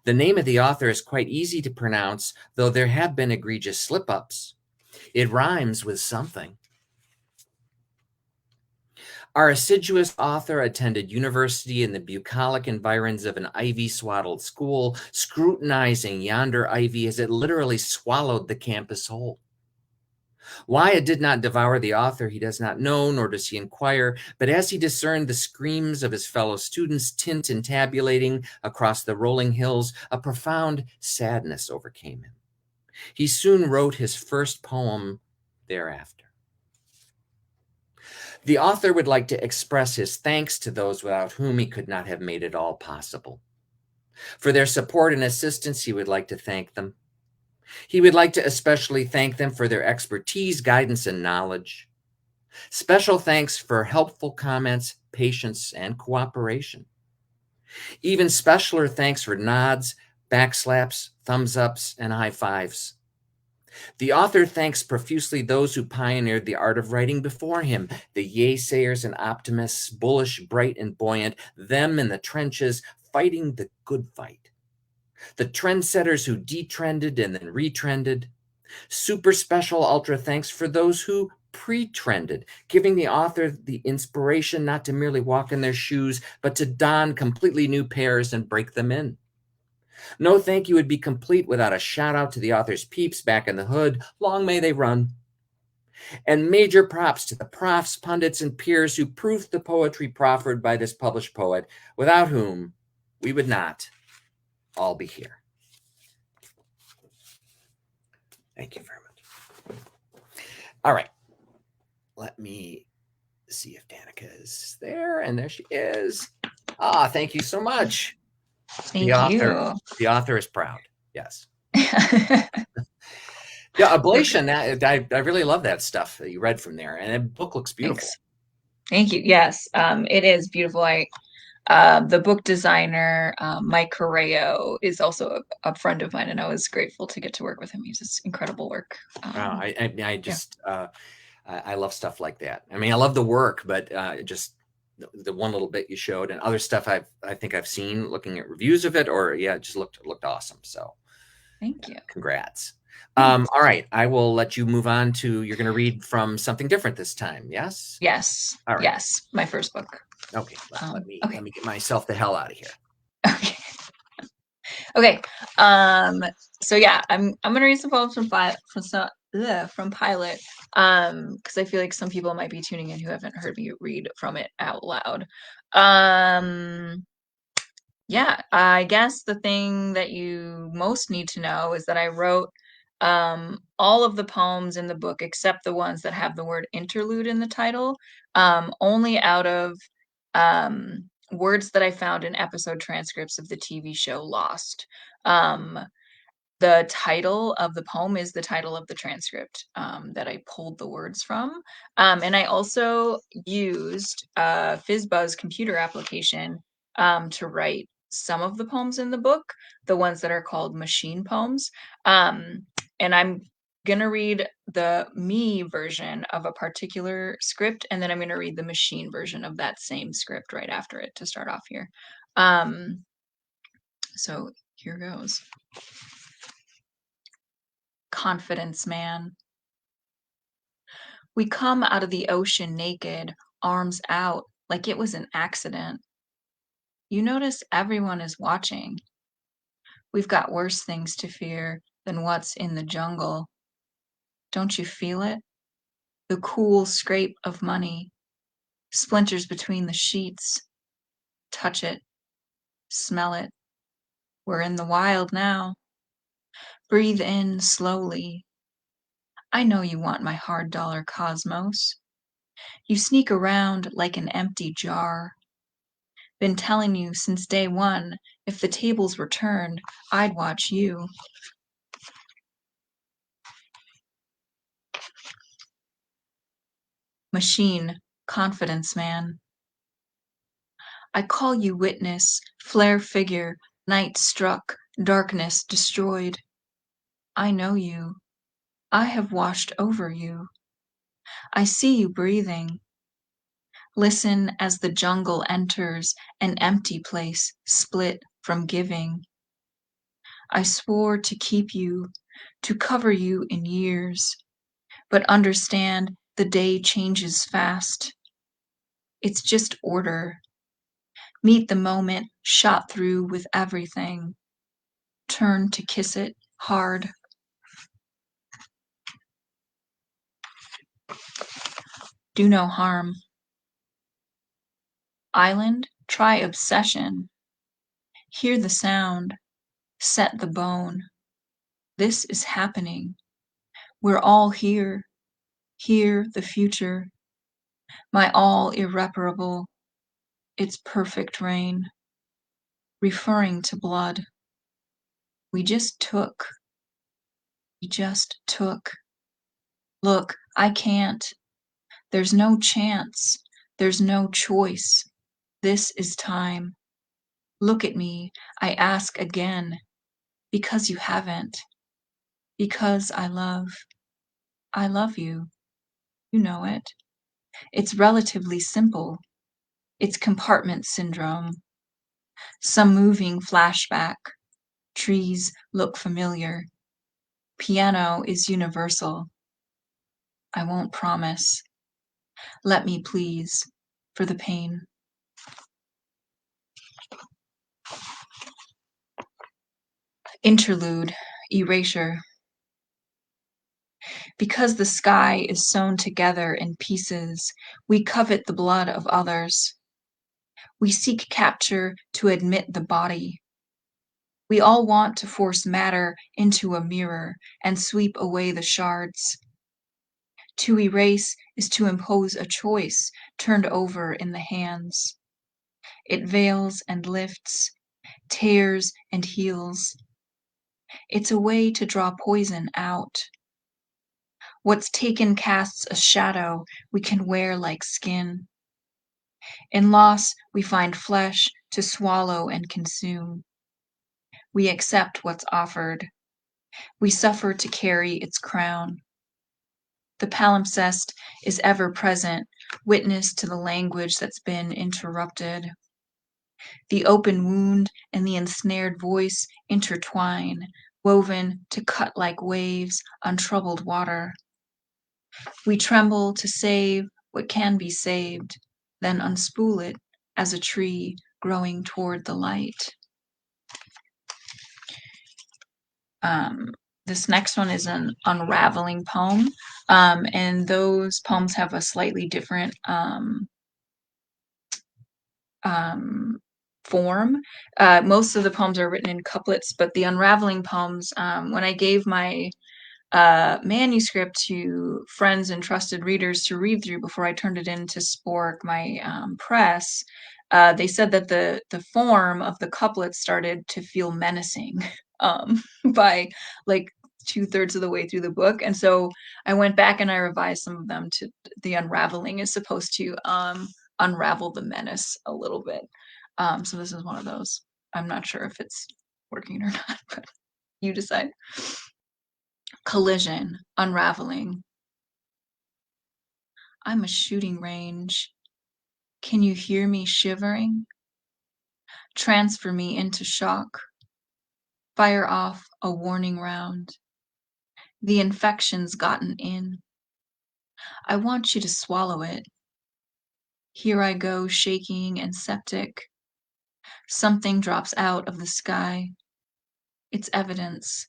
[SPEAKER 1] The name of the author is quite easy to pronounce, though there have been egregious slip-ups. It rhymes with something. Our assiduous author attended university in the bucolic environs of an ivy-swaddled school, scrutinizing yonder ivy as it literally swallowed the campus whole. Why it did not devour the author he does not know, nor does he inquire, but as he discerned the screams of his fellow students tint and tabulating across the rolling hills, a profound sadness overcame him. He soon wrote his first poem thereafter. The author would like to express his thanks to those without whom he could not have made it all possible. For their support and assistance, he would like to thank them. He would like to especially thank them for their expertise, guidance, and knowledge. Special thanks for helpful comments, patience, and cooperation. Even specialer thanks for nods, backslaps, thumbs ups, and high fives. The author thanks profusely those who pioneered the art of writing before him, the yay-sayers and optimists, bullish, bright, and buoyant, them in the trenches, fighting the good fight. The trendsetters who detrended and then retrended. Super special ultra thanks for those who pre-trended, giving the author the inspiration not to merely walk in their shoes, but to don completely new pairs and break them in. No thank you would be complete without a shout out to the author's peeps back in the hood. Long may they run. And major props to the profs, pundits, and peers who proofed the poetry proffered by this published poet, without whom we would not all be here. Thank you very much. All right. Let me see if Danika is there. And there she is. Ah, thank you so much.
[SPEAKER 3] Thank
[SPEAKER 1] The author is proud. Yes. Yeah, Ablation. I really love that stuff that you read from there, and the book looks beautiful.
[SPEAKER 3] Thanks. Thank you. Yes, it is beautiful. The book designer, Mike Correo, is also a friend of mine, and I was grateful to get to work with him. He's just incredible work.
[SPEAKER 1] I love stuff like that. I mean, I love the work, but just the one little bit you showed and other stuff I think I've seen looking at reviews of it, or it just looked awesome. So
[SPEAKER 3] thank you.
[SPEAKER 1] Congrats. All right. I will let you move on to, you're going to read from something different this time. Yes.
[SPEAKER 3] Yes. All right. Yes. My first book.
[SPEAKER 1] Okay. Let me get myself the hell out of here.
[SPEAKER 3] Okay. Okay. So yeah, I'm going to read some poems from Pilot, because I feel like some people might be tuning in who haven't heard me read from it out loud. Yeah, I guess the thing that you most need to know is that I wrote all of the poems in the book except the ones that have the word interlude in the title, only out of words that I found in episode transcripts of the TV show Lost. The title of the poem is the title of the transcript that I pulled the words from. And I also used FizzBuzz computer application to write some of the poems in the book, the ones that are called machine poems. And I'm going to read the me version of a particular script, and then I'm going to read the machine version of that same script right after it to start off here. So here goes. Confidence man. We come out of the ocean naked, arms out, like it was an accident. You notice everyone is watching. We've got worse things to fear than what's in the jungle. Don't you feel it? The cool scrape of money, splinters between the sheets. Touch it, smell it. We're in the wild now. Breathe in slowly. I know you want my hard dollar cosmos. You sneak around like an empty jar. Been telling you since day one, if the tables were turned, I'd watch you. Machine, confidence man. I call you witness, flare figure, night struck, darkness destroyed. I know you. I have washed over you. I see you breathing. Listen as the jungle enters an empty place split from giving. I swore to keep you, to cover you in years, but understand the day changes fast. It's just order. Meet the moment shot through with everything. Turn to kiss it hard. Do no harm. Island, try obsession. Hear the sound. Set the bone. This is happening. We're all here. Here, the future. My all irreparable. It's perfect rain. Referring to blood. We just took. We just took. Look, I can't. There's no chance. There's no choice. This is time. Look at me. I ask again. Because you haven't. Because I love. I love you. You know it. It's relatively simple. It's compartment syndrome. Some moving flashback. Trees look familiar. Piano is universal. I won't promise. Let me please, for the pain. Interlude, erasure. Because the sky is sewn together in pieces, we covet the blood of others. We seek capture to admit the body. We all want to force matter into a mirror and sweep away the shards. To erase is to impose a choice turned over in the hands. It veils and lifts, tears and heals. It's a way to draw poison out. What's taken casts a shadow we can wear like skin. In loss, we find flesh to swallow and consume. We accept what's offered. We suffer to carry its crown. The palimpsest is ever present, witness to the language that's been interrupted. The open wound and the ensnared voice intertwine, woven to cut like waves on troubled water. We tremble to save what can be saved, then unspool it as a tree growing toward the light. This next one is an unraveling poem, and those poems have a slightly different form. Most of the poems are written in couplets, but the unraveling poems, when I gave my manuscript to friends and trusted readers to read through before I turned it in to Spork, my press, they said that the form of the couplets started to feel menacing by like 2/3 of the way through the book. And so I went back and I revised some of them to the unraveling is supposed to unravel the menace a little bit. So this is one of those. I'm not sure if it's working or not, but you decide. Collision, unraveling. I'm a shooting range. Can you hear me shivering? Transfer me into shock. Fire off a warning round. The infection's gotten in. I want you to swallow it. Here I go, shaking and septic. Something drops out of the sky. It's evidence.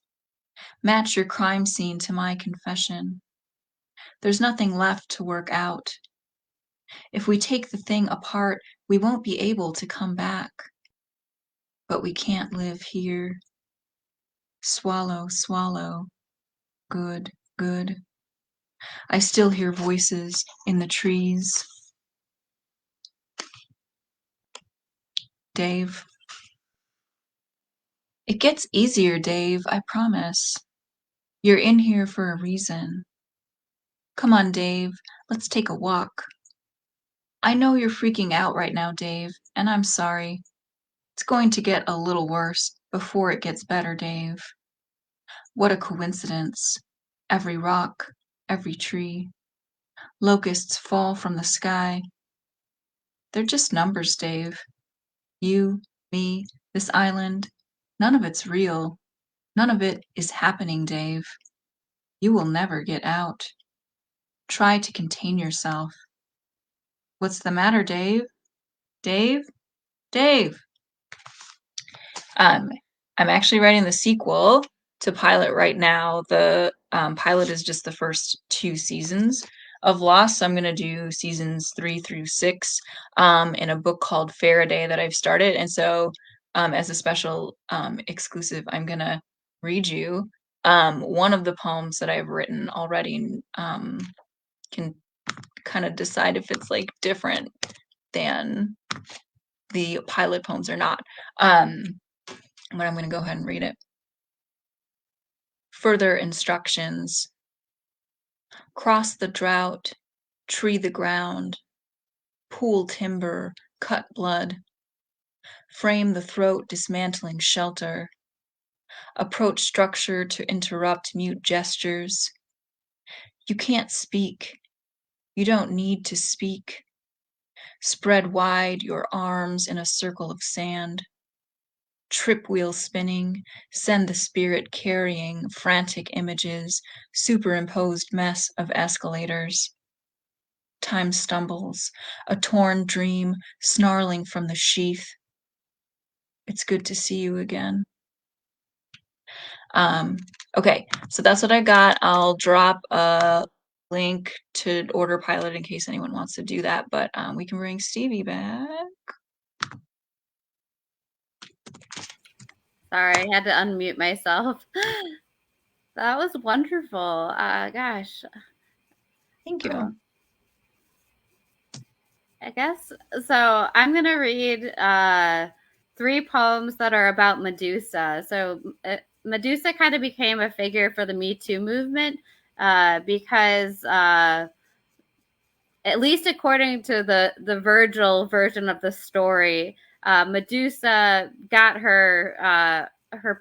[SPEAKER 3] Match your crime scene to my confession. There's nothing left to work out. If we take the thing apart, we won't be able to come back. But we can't live here. Swallow, swallow. Good, good. I still hear voices in the trees. Dave. It gets easier, Dave, I promise. You're in here for a reason. Come on, Dave. Let's take a walk. I know you're freaking out right now, Dave, and I'm sorry. It's going to get a little worse before it gets better, Dave. What a coincidence. Every rock, every tree. Locusts fall from the sky. They're just numbers, Dave. You, me, this island. None of it's real. None of it is happening, Dave. You will never get out. Try to contain yourself. What's the matter, Dave? Dave? Dave! Um, I'm actually writing the sequel to Pilot right now. The Pilot is just the first 2 seasons of Lost. So I'm going to do seasons 3 through 6 in a book called Faraday that I've started. And so as a special exclusive, I'm going to read you one of the poems that I've written already. Can kind of decide if it's like different than the Pilot poems or not. But I'm going to go ahead and read it. Further instructions. Cross the drought, tree the ground, pool timber, cut blood, frame the throat dismantling shelter, approach structure to interrupt mute gestures. You can't speak. You don't need to speak. Spread wide your arms in a circle of sand. Trip wheel spinning, send the spirit carrying frantic images, superimposed mess of escalators. Time stumbles, a torn dream snarling from the sheath. It's good to see you again. Okay, so that's what I got. I'll drop a link to order Pilot in case anyone wants to do that, but we can bring Stevie back.
[SPEAKER 2] Sorry, I had to unmute myself. That was wonderful. Gosh.
[SPEAKER 3] Thank you.
[SPEAKER 2] I guess so. I'm going to read 3 poems that are about Medusa. So Medusa kind of became a figure for the Me Too movement because at least according to the Virgil version of the story, Medusa got her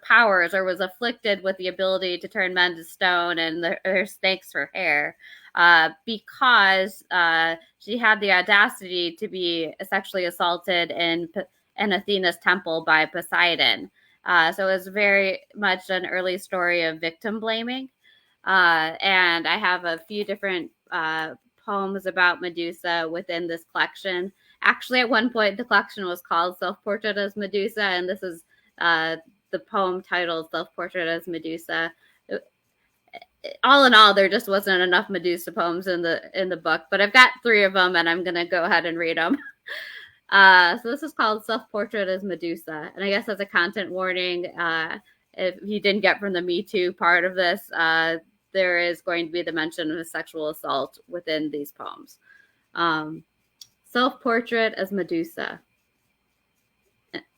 [SPEAKER 2] powers, or was afflicted with the ability to turn men to stone and her snakes for hair, because she had the audacity to be sexually assaulted in Athena's temple by Poseidon. So it was very much an early story of victim blaming. And I have a few different poems about Medusa within this collection. Actually, at one point, the collection was called Self-Portrait as Medusa, and this is the poem titled Self-Portrait as Medusa. All in all, there just wasn't enough Medusa poems in the book, but I've got 3 of them, and I'm going to go ahead and read them. So this is called Self-Portrait as Medusa, and I guess as a content warning, if you didn't get from the Me Too part of this, there is going to be the mention of a sexual assault within these poems. Self-Portrait as Medusa.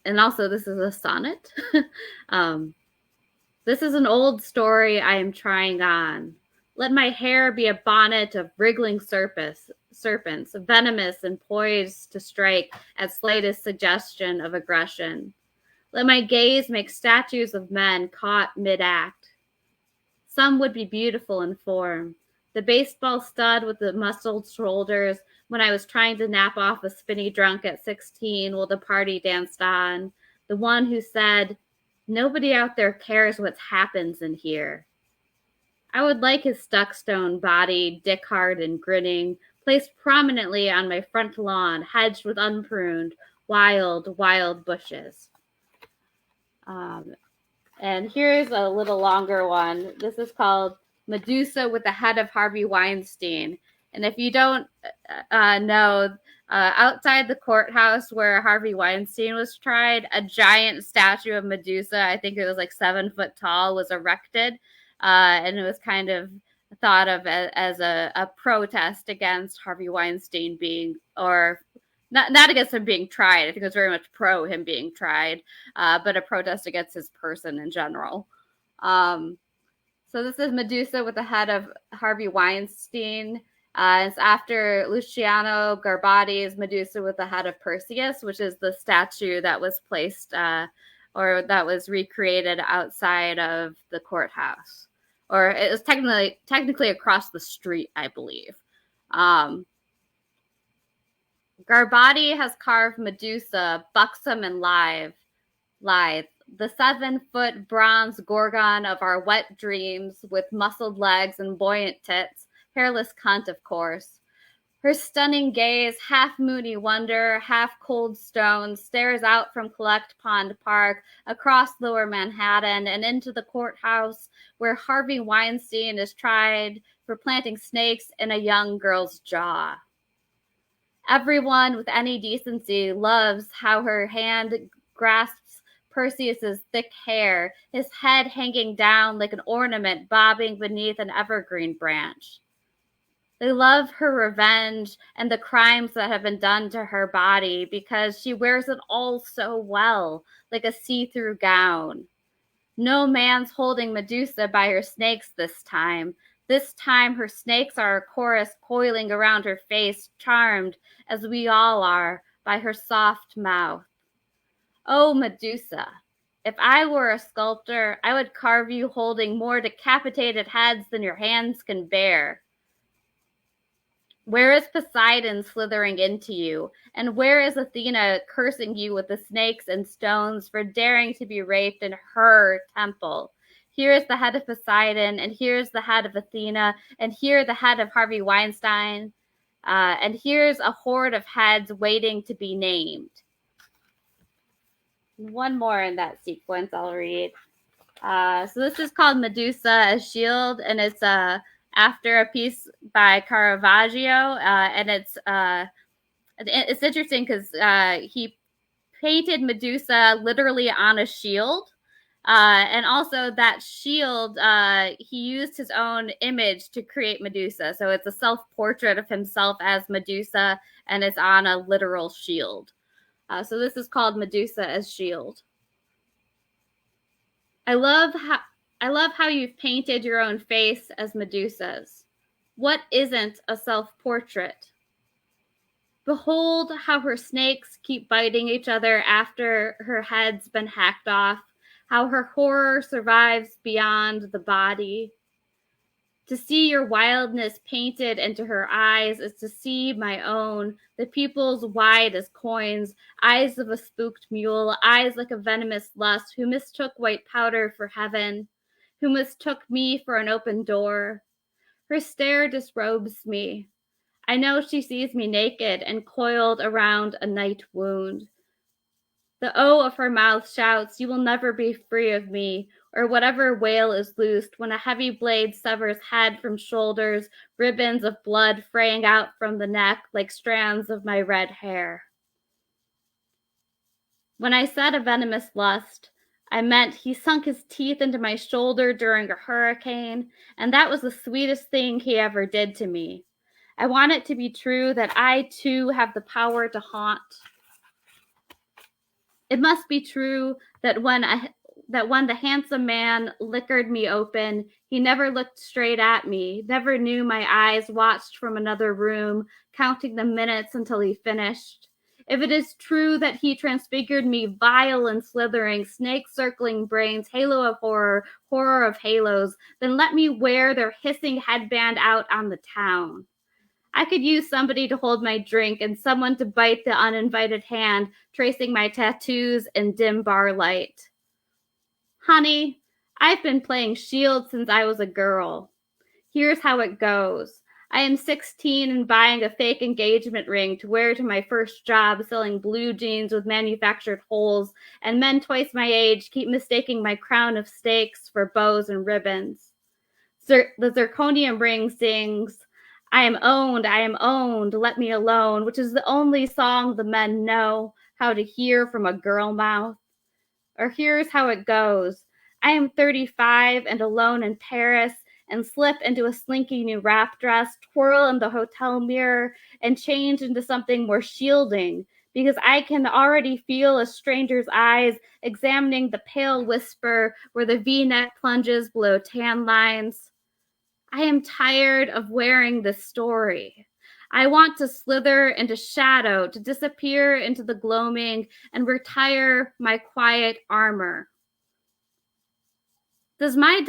[SPEAKER 2] And also, this is a sonnet. This is an old story I am trying on. Let my hair be a bonnet of wriggling serpents, venomous and poised to strike at slightest suggestion of aggression. Let my gaze make statues of men caught mid-act. Some would be beautiful in form. The baseball stud with the muscled shoulders when I was trying to nap off a spinny drunk at 16 while the party danced on. The one who said, "Nobody out there cares what happens in here." I would like his stuckstone body, dick-hard and grinning, placed prominently on my front lawn, hedged with unpruned, wild, wild bushes. And here's a little longer one. This is called Medusa with the Head of Harvey Weinstein. And if you don't know, outside the courthouse where Harvey Weinstein was tried, a giant statue of Medusa, I think it was like 7 foot tall, was erected. And it was kind of thought of as a protest against Harvey Weinstein being, or not against him being tried. I think it was very much pro him being tried, but a protest against his person in general. So this is Medusa with the head of Harvey Weinstein. It's after Luciano Garibaldi's Medusa with the head of Perseus, which is the statue that was placed or that was recreated outside of the courthouse. Or it was technically across the street, I believe. Garibaldi has carved Medusa, buxom and lithe, the 7-foot bronze gorgon of our wet dreams, with muscled legs and buoyant tits, hairless cunt, of course. Her stunning gaze, half moody wonder, half cold stone, stares out from Collect Pond Park, across Lower Manhattan, and into the courthouse where Harvey Weinstein is tried for planting snakes in a young girl's jaw. Everyone with any decency loves how her hand grasps Perseus's thick hair, his head hanging down like an ornament bobbing beneath an evergreen branch. They love her revenge and the crimes that have been done to her body because she wears it all so well, like a see-through gown. No man's holding Medusa by her snakes this time. This time her snakes are a chorus coiling around her face, charmed, as we all are, by her soft mouth. Oh, Medusa, if I were a sculptor, I would carve you holding more decapitated heads than your hands can bear. Where is Poseidon slithering into you? And where is Athena cursing you with the snakes and stones for daring to be raped in her temple? Here is the head of Poseidon, and here's the head of Athena, and here the head of Harvey Weinstein, and here's a horde of heads waiting to be named. One more in that sequence I'll read. So this is called Medusa, a Shield, and it's after a piece by Caravaggio, and it's interesting because he painted Medusa literally on a shield, and also that shield he used his own image to create Medusa. So it's a self-portrait of himself as Medusa, and it's on a literal shield. So this is called Medusa as Shield. I love how you've painted your own face as Medusa's. What isn't a self-portrait? Behold how her snakes keep biting each other after her head's been hacked off, how her horror survives beyond the body. To see your wildness painted into her eyes is to see my own, the pupils wide as coins, eyes of a spooked mule, eyes like a venomous lust, who mistook white powder for heaven, who mistook me for an open door. Her stare disrobes me. I know she sees me naked and coiled around a night wound. The O of her mouth shouts, "You will never be free of me," or whatever wail is loosed when a heavy blade severs head from shoulders, ribbons of blood fraying out from the neck like strands of my red hair. When I said a venomous lust, I meant he sunk his teeth into my shoulder during a hurricane, and that was the sweetest thing he ever did to me. I want it to be true that I too have the power to haunt. It must be true that when the handsome man liquored me open, he never looked straight at me, never knew my eyes watched from another room, counting the minutes until he finished. If it is true that he transfigured me vile and slithering, snake-circling brains, halo of horror, horror of halos, then let me wear their hissing headband out on the town. I could use somebody to hold my drink and someone to bite the uninvited hand, tracing my tattoos in dim bar light. Honey, I've been playing Shield since I was a girl. Here's how it goes. I am 16 and buying a fake engagement ring to wear to my first job selling blue jeans with manufactured holes, and men twice my age keep mistaking my crown of stakes for bows and ribbons. The zirconium ring sings, I am owned, let me alone, which is the only song the men know how to hear from a girl mouth. Or here's how it goes. I am 35 and alone in Paris, and slip into a slinky new wrap dress, twirl in the hotel mirror, and change into something more shielding, because I can already feel a stranger's eyes examining the pale whisper where the V-neck plunges below tan lines. I am tired of wearing this story. I want to slither into shadow, to disappear into the gloaming and retire my quiet armor. Does my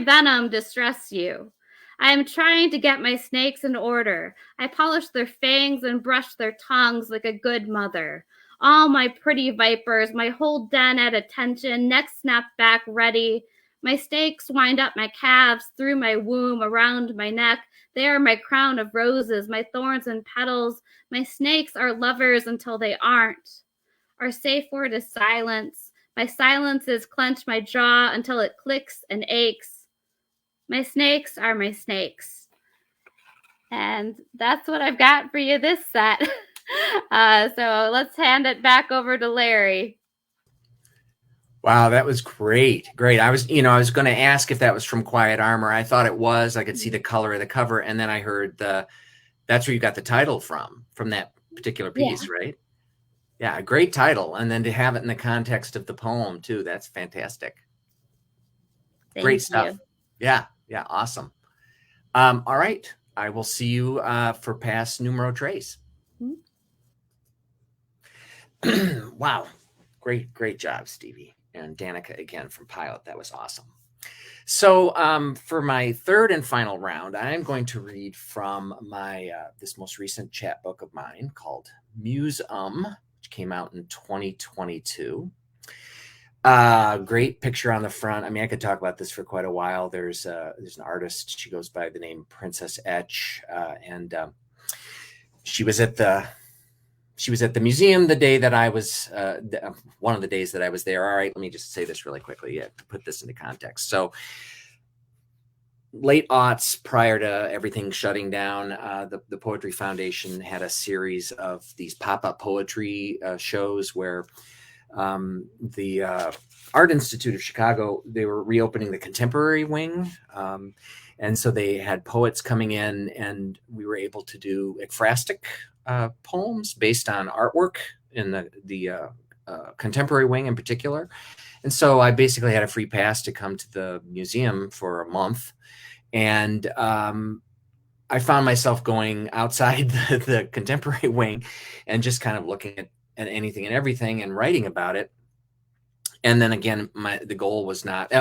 [SPEAKER 2] venom distress you? I am trying to get my snakes in order. I polish their fangs and brush their tongues like a good mother. All my pretty vipers, my whole den at attention, neck snapped back ready. My stakes wind up my calves, through my womb, around my neck. They are my crown of roses, my thorns and petals. My snakes are lovers until they aren't. Our safe word is silence. My silences clench my jaw until it clicks and aches. My snakes are my snakes. And that's what I've got for you this set. So let's hand it back over to Larry.
[SPEAKER 1] Wow, that was great. Great. I was going to ask if that was from Quiet Armor. I thought it was. I could see the color of the cover. And then I heard that's where you got the title from that particular piece, right? Yeah, a great title. And then to have it in the context of the poem too. That's fantastic. Great stuff. Yeah, awesome. All right. I will see you for pass numero tres. Wow. Great job, Stevie. And Danika again from Pilot. That was awesome. So for my third and final round, I'm going to read from my this most recent chapbook of mine called Museum, which came out in 2022. Great picture on the front. I mean, I could talk about this for quite a while. There's an artist. She goes by the name Princess Etch, and she was at the museum the day that I was one of the days that I was there. All right, let me just say this really quickly to put this into context. So late aughts, prior to everything shutting down, the Poetry Foundation had a series of these pop-up poetry shows where the Art Institute of Chicago, they were reopening the contemporary wing. And so they had poets coming in, and we were able to do ekphrastic poems based on artwork in the contemporary wing in particular. And so I basically had a free pass to come to the museum for a month. And I found myself going outside the contemporary wing and just kind of looking at anything and everything and writing about it. And then again, the goal was not.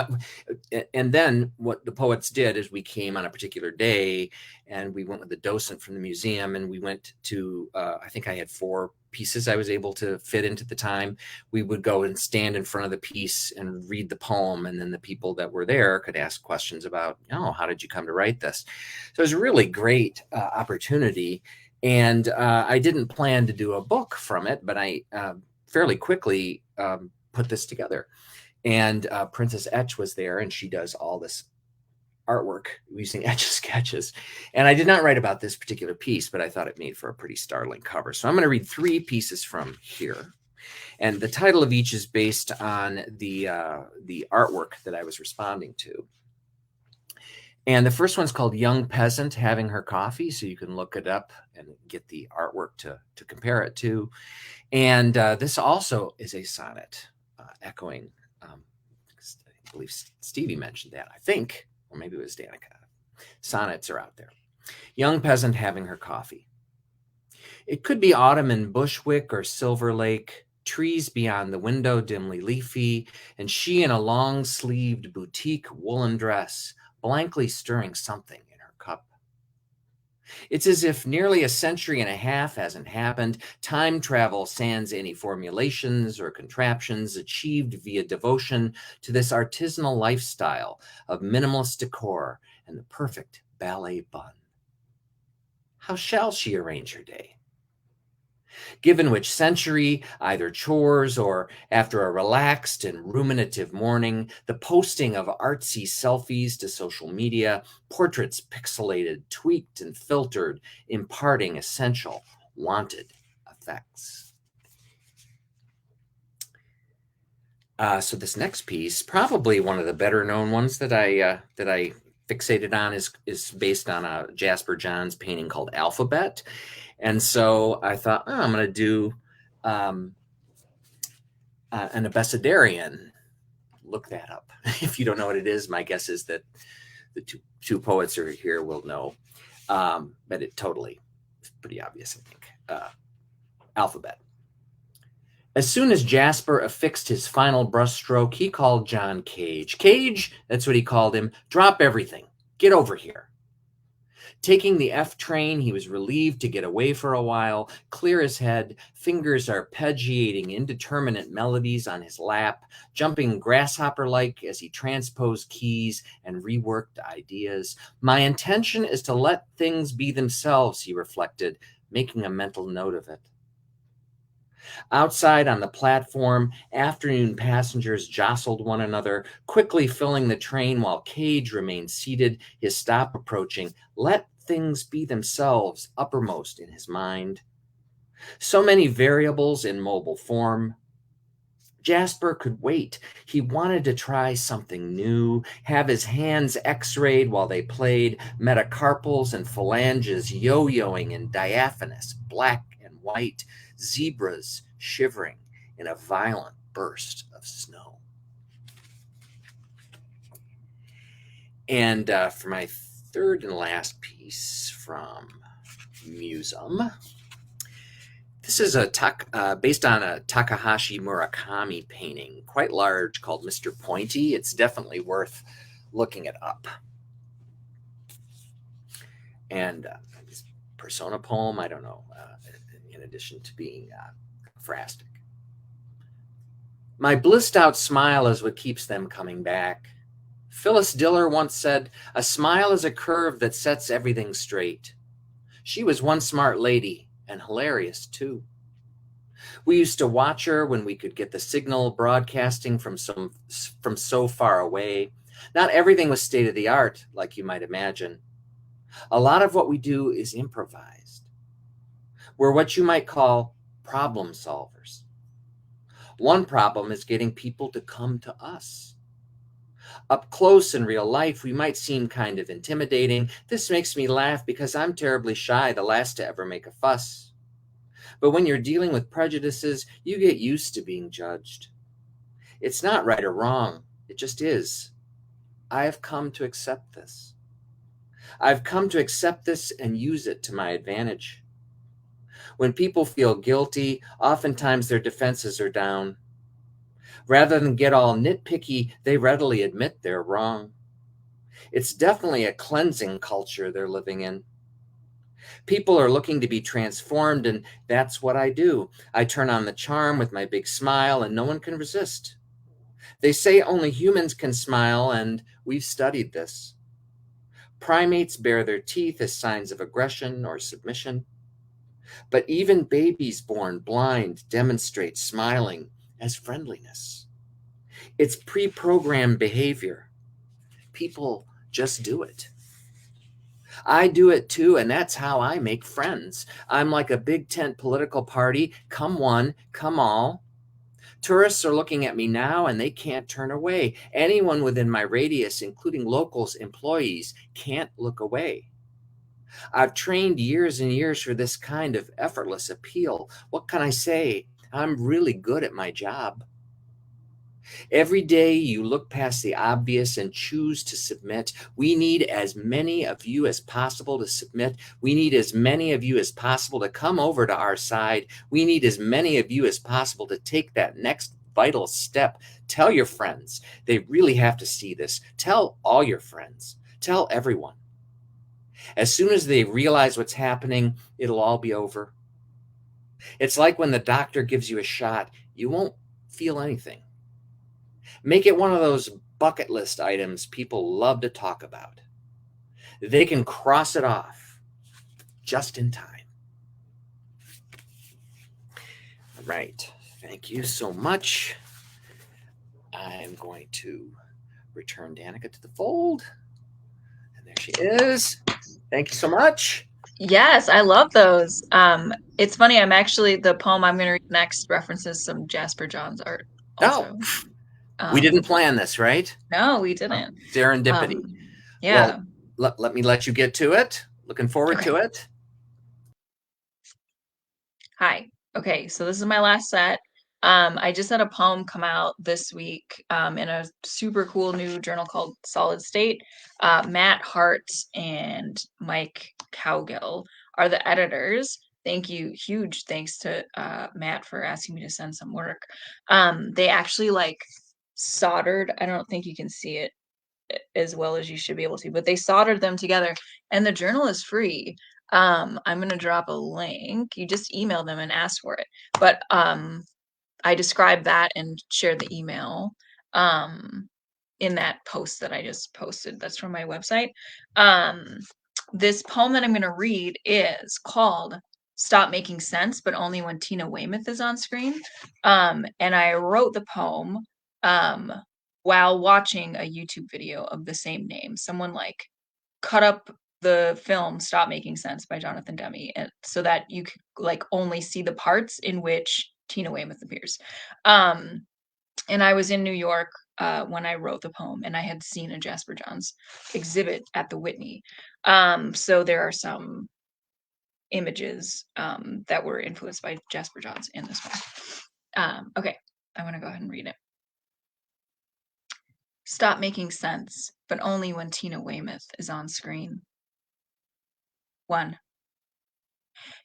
[SPEAKER 1] And then what the poets did is we came on a particular day, and we went with the docent from the museum, and we went to. I think I had 4 pieces I was able to fit into the time. We would go and stand in front of the piece and read the poem, and then the people that were there could ask questions about, how did you come to write this? So it was a really great opportunity, and I didn't plan to do a book from it, but I fairly quickly put this together. And Princess Etch was there, and she does all this artwork using Etch sketches. And I did not write about this particular piece, but I thought it made for a pretty startling cover. So I'm going to read 3 pieces from here. And the title of each is based on the artwork that I was responding to. And the first one's called Young Peasant Having Her Coffee. So you can look it up and get the artwork to compare it to. And this also is a sonnet, echoing, I believe Stevie mentioned that, I think, or maybe it was Danika. Sonnets are out there. Young Peasant Having Her Coffee. It could be autumn in Bushwick or Silver Lake, trees beyond the window dimly leafy, and she in a long-sleeved boutique woolen dress, blankly stirring something in her cup. It's as if nearly a century and a half hasn't happened. Time travel sans any formulations or contraptions, achieved via devotion to this artisanal lifestyle of minimalist decor and the perfect ballet bun. How shall she arrange her day? Given which century, either chores or after a relaxed and ruminative morning, the posting of artsy selfies to social media, portraits pixelated, tweaked, and filtered, imparting essential, wanted effects. So this next piece, probably one of the better known ones that I fixated on is based on a Jasper Johns painting called Alphabet. And so I thought, I'm going to do an abecedarian. Look that up. If you don't know what it is, my guess is that the two poets are here will know. But it totally is pretty obvious, I think. Alphabet. As soon as Jasper affixed his final brushstroke, he called John Cage. Cage, that's what he called him. Drop everything. Get over here. Taking the F train, he was relieved to get away for a while, clear his head, fingers arpeggiating indeterminate melodies on his lap, jumping grasshopper-like as he transposed keys and reworked ideas. My intention is to let things be themselves, he reflected, making a mental note of it. Outside on the platform, afternoon passengers jostled one another, quickly filling the train while Cage remained seated, his stop approaching. Let things be themselves uppermost in his mind. So many variables in mobile form. Jasper could wait. He wanted to try something new, have his hands x-rayed while they played, metacarpals and phalanges yo-yoing in diaphanous black and white, zebras shivering in a violent burst of snow. And for my third and last piece from Museum, this is based on a Takahashi Murakami painting, quite large, called Mr. Pointy. It's definitely worth looking it up. And his persona poem, I don't know, in addition to being phrastic. My blissed out smile is what keeps them coming back. Phyllis Diller once said, a smile is a curve that sets everything straight. She was one smart lady, and hilarious too. We used to watch her when we could get the signal broadcasting from so far away. Not everything was state of the art, like you might imagine. A lot of what we do is improvised. We're what you might call problem solvers. One problem is getting people to come to us. Up close in real life, we might seem kind of intimidating. This makes me laugh because I'm terribly shy, the last to ever make a fuss. But when you're dealing with prejudices, you get used to being judged. It's not right or wrong. It just is. I have come to accept this. I've come to accept this and use it to my advantage. When people feel guilty, oftentimes their defenses are down. Rather than get all nitpicky, they readily admit they're wrong. It's definitely a cleansing culture they're living in. People are looking to be transformed, and that's what I do. I turn on the charm with my big smile, and no one can resist. They say only humans can smile, and we've studied this. Primates bare their teeth as signs of aggression or submission. But even babies born blind demonstrate smiling as friendliness. It's pre-programmed behavior. People just do it. I do it too, and that's how I make friends. I'm like a big tent political party. Come one, come all. Tourists are looking at me now, and they can't turn away. Anyone within my radius, including locals, employees, can't look away. I've trained years and years for this kind of effortless appeal. What can I say? I'm really good at my job. Every day you look past the obvious and choose to submit. We need as many of you as possible to submit. We need as many of you as possible to come over to our side. We need as many of you as possible to take that next vital step. Tell your friends. They really have to see this. Tell all your friends. Tell everyone. As soon as they realize what's happening, it'll all be over. It's like when the doctor gives you a shot, you won't feel anything. Make it one of those bucket list items people love to talk about. They can cross it off just in time. All right. Thank you so much. I'm going to return Danika to the fold. And there she is. Thank you so much.
[SPEAKER 3] Yes, I love those. It's funny, the poem I'm going to read next references some Jasper Johns art also.
[SPEAKER 1] We didn't plan this, right?
[SPEAKER 3] No, we didn't.
[SPEAKER 1] Serendipity.
[SPEAKER 3] Yeah.
[SPEAKER 1] Well, let me let you get to it. Looking forward
[SPEAKER 3] Okay.
[SPEAKER 1] to it.
[SPEAKER 3] Hi. Okay, so this is my last set. I just had a poem come out this week in a super cool new journal called Solid State. Matt Hart and Mike Cowgill are the editors. Thank you. Huge thanks to Matt for asking me to send some work. They actually like soldered, I don't think you can see it as well as you should be able to, but they soldered them together, and the journal is free. I'm going to drop a link. You just email them and ask for it. But I described that and shared the email in that post that I just posted. That's from my website. This poem that I'm going to read is called Stop Making Sense, but only when Tina Weymouth is on screen. And I wrote the poem while watching a YouTube video of the same name. Someone like cut up the film Stop Making Sense by Jonathan Demme, and so that you could like only see the parts in which Tina Weymouth appears. And I was in New York when I wrote the poem, and I had seen a Jasper Johns exhibit at the Whitney. So there are some images that were influenced by Jasper Johns in this one. Okay, I want to go ahead and read it. Stop making sense, but only when Tina Weymouth is on screen. 1.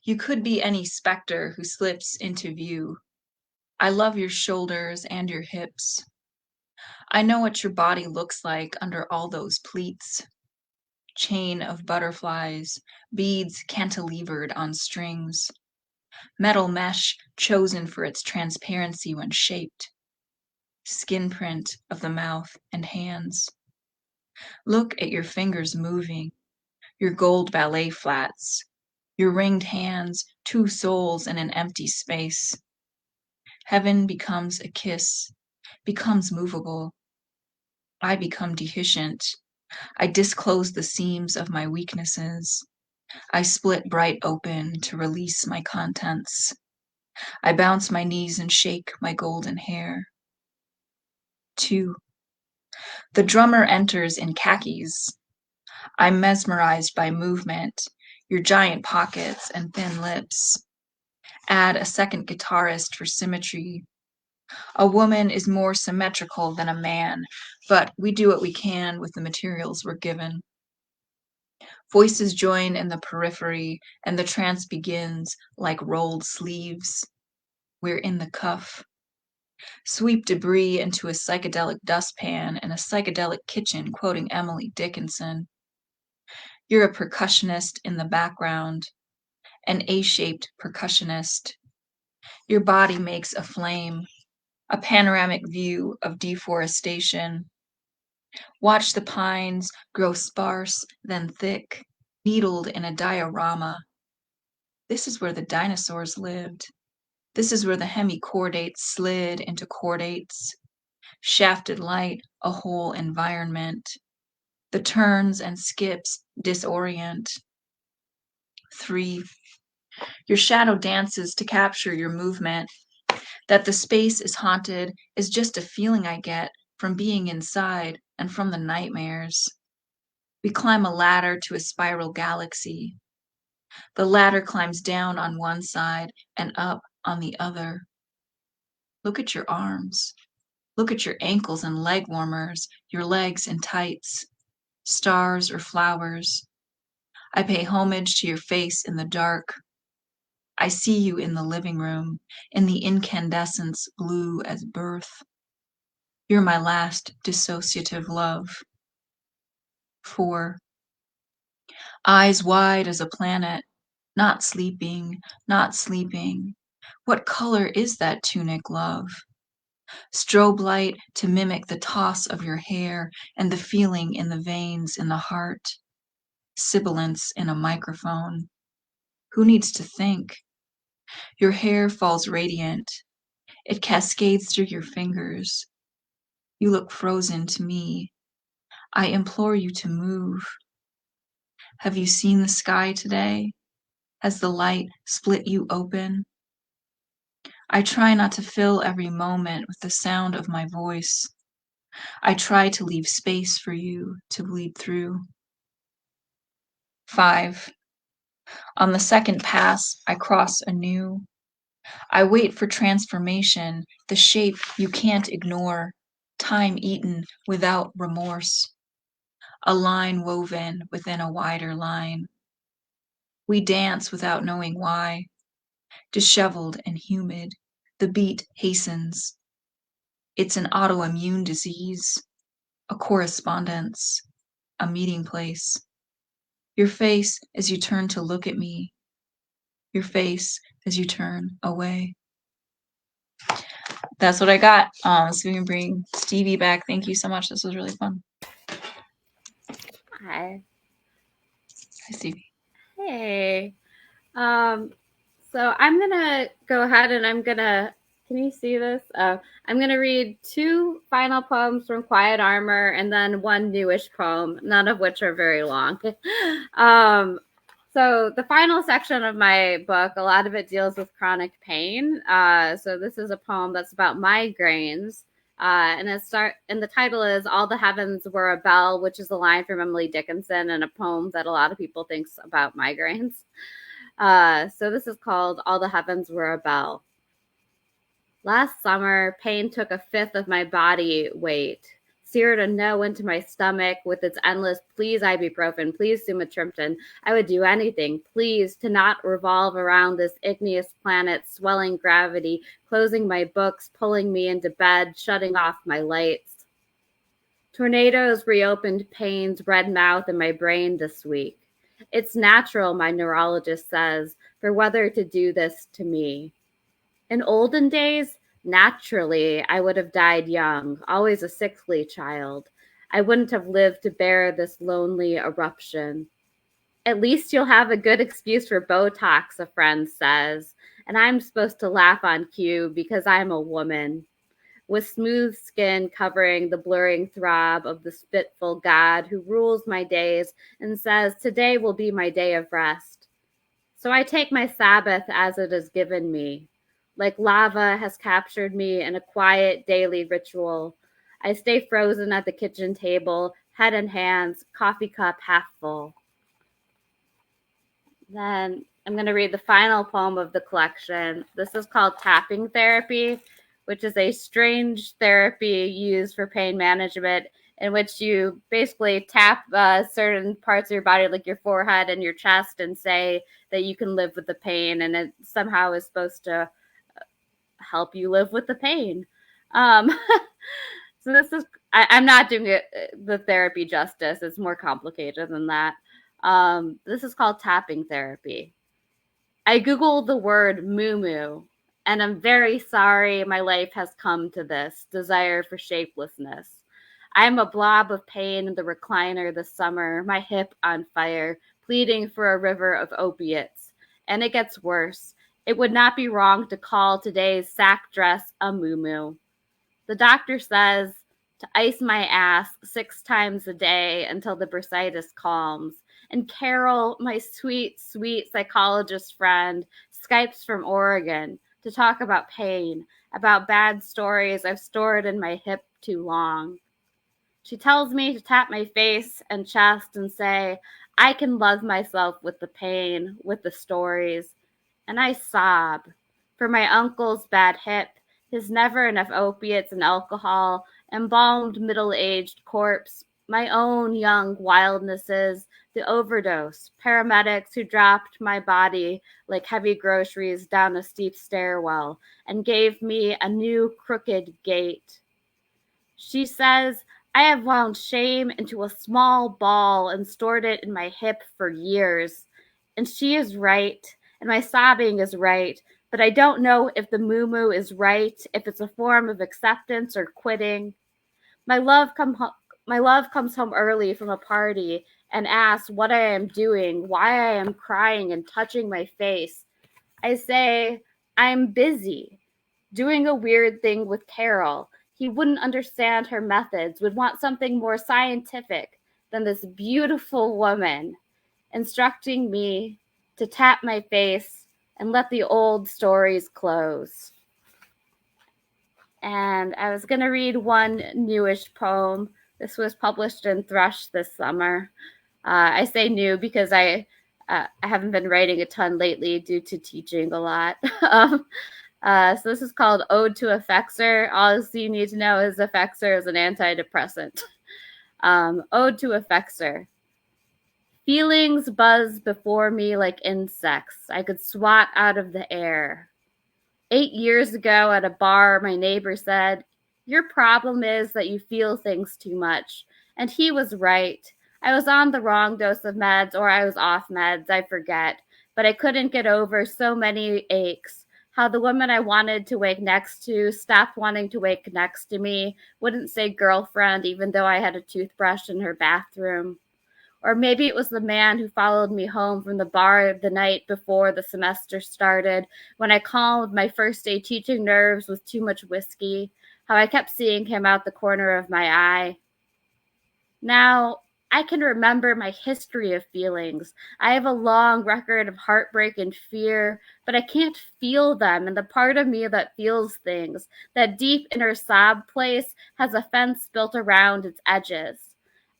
[SPEAKER 3] You could be any specter who slips into view. I love your shoulders and your hips. I know what your body looks like under all those pleats. Chain of butterflies, beads cantilevered on strings. Metal mesh chosen for its transparency when shaped. Skin print of the mouth and hands. Look at your fingers moving, your gold ballet flats, your ringed hands, 2 souls in an empty space. Heaven becomes a kiss, becomes movable. I become deficient. I disclose the seams of my weaknesses. I split bright open to release my contents. I bounce my knees and shake my golden hair. 2. The drummer enters in khakis. I'm mesmerized by movement, your giant pockets and thin lips. Add a second guitarist for symmetry. A woman is more symmetrical than a man, but we do what we can with the materials we're given. Voices join in the periphery, and the trance begins like rolled sleeves. We're in the cuff. Sweep debris into a psychedelic dustpan in a psychedelic kitchen, quoting Emily Dickinson. You're a percussionist in the background, an A-shaped percussionist. Your body makes a flame, a panoramic view of deforestation. Watch the pines grow sparse, then thick, needled in a diorama. This is where the dinosaurs lived. This is where the hemichordates slid into chordates. Shafted light, a whole environment. The turns and skips disorient. 3. Your shadow dances to capture your movement. That the space is haunted is just a feeling I get from being inside and from the nightmares. We climb a ladder to a spiral galaxy. The ladder climbs down on one side and up on the other. Look at your arms. Look at your ankles and leg warmers, your legs in tights. Stars or flowers. I pay homage to your face in the dark. I see you in the living room, in the incandescence blue as birth. You're my last dissociative love. 4. Eyes wide as a planet, not sleeping, not sleeping. What color is that tunic, love? Strobe light to mimic the toss of your hair and the feeling in the veins in the heart. Sibilance in a microphone. Who needs to think? Your hair falls radiant. It cascades through your fingers. You look frozen to me. I implore you to move. Have you seen the sky today? Has the light split you open? I try not to fill every moment with the sound of my voice. I try to leave space for you to bleed through. 5. On the second pass, I cross anew. I wait for transformation, the shape you can't ignore, time eaten without remorse, a line woven within a wider line. We dance without knowing why, disheveled and humid, the beat hastens. It's an autoimmune disease, a correspondence, a meeting place. Your face as you turn to look at me, your face as you turn away. That's what I got. So we can bring Stevie back. Thank you so much. This was really fun.
[SPEAKER 2] Hi.
[SPEAKER 3] Hi, Stevie.
[SPEAKER 2] Hey. So I'm gonna go ahead and can you see this? I'm gonna read 2 final poems from Quiet Armor and then 1 newish poem, none of which are very long. So the final section of my book, a lot of it deals with chronic pain. So this is a poem that's about migraines. And the title is "All the Heavens Were a Bell," which is a line from Emily Dickinson and a poem that a lot of people thinks about migraines. So this is called "All the Heavens Were a Bell." Last summer, pain took 1/5 of my body weight, seared a no into my stomach with its endless "please ibuprofen, please sumatriptan, I would do anything, please," to not revolve around this igneous planet, swelling gravity, closing my books, pulling me into bed, shutting off my lights. Tornadoes reopened pain's red mouth in my brain this week. It's natural, my neurologist says, for weather to do this to me. In olden days, naturally, I would have died young, always a sickly child. I wouldn't have lived to bear this lonely eruption. At least you'll have a good excuse for Botox, a friend says, and I'm supposed to laugh on cue because I'm a woman, with smooth skin covering the blurring throb of the spitful God who rules my days and says, today will be my day of rest. So I take my Sabbath as it is given me. Like lava has captured me in a quiet daily ritual. I stay frozen at the kitchen table, head in hands, coffee cup half full. Then I'm going to read the final poem of the collection. This is called Tapping Therapy, which is a strange therapy used for pain management in which you basically tap certain parts of your body, like your forehead and your chest, and say that you can live with the pain, and it somehow is supposed to help you live with the pain. So this is, I'm not doing the therapy justice. It's more complicated than that. This is called tapping therapy. I Googled the word moo-moo, and I'm very sorry my life has come to this desire for shapelessness. I am a blob of pain in the recliner this summer, my hip on fire, pleading for a river of opiates. And it gets worse. It would not be wrong to call today's sack dress a moo-moo. The doctor says to ice my ass 6 times a day until the bursitis calms. And Carol, my sweet, sweet psychologist friend, Skypes from Oregon to talk about pain, about bad stories I've stored in my hip too long. She tells me to tap my face and chest and say, I can love myself with the pain, with the stories. And I sob. For my uncle's bad hip, his never enough opiates and alcohol, embalmed middle-aged corpse, my own young wildnesses, the overdose, paramedics who dropped my body like heavy groceries down a steep stairwell and gave me a new crooked gait. She says, I have wound shame into a small ball and stored it in my hip for years. And she is right, and my sobbing is right, but I don't know if the moo-moo is right, if it's a form of acceptance or quitting. My love comes home early from a party and asks what I am doing, why I am crying and touching my face. I say, I'm busy, doing a weird thing with Carol. He wouldn't understand her methods, would want something more scientific than this beautiful woman instructing me to tap my face and let the old stories close. And I was going to read one newish poem. This was published in Thrush this summer. I say new because I haven't been writing a ton lately due to teaching a lot. So this is called Ode to Affexor. All you need to know is Affexor is an antidepressant. Ode to Affexor. Feelings buzz before me like insects I could swat out of the air. 8 years ago at a bar, my neighbor said, "Your problem is that you feel things too much." And he was right. I was on the wrong dose of meds, or I was off meds, I forget. But I couldn't get over so many aches. How the woman I wanted to wake next to stopped wanting to wake next to me, wouldn't say girlfriend, even though I had a toothbrush in her bathroom. Or maybe it was the man who followed me home from the bar the night before the semester started, when I calmed my first day teaching nerves with too much whiskey, how I kept seeing him out the corner of my eye. Now, I can remember my history of feelings. I have a long record of heartbreak and fear, but I can't feel them. And the part of me that feels things, that deep inner sob place, has a fence built around its edges.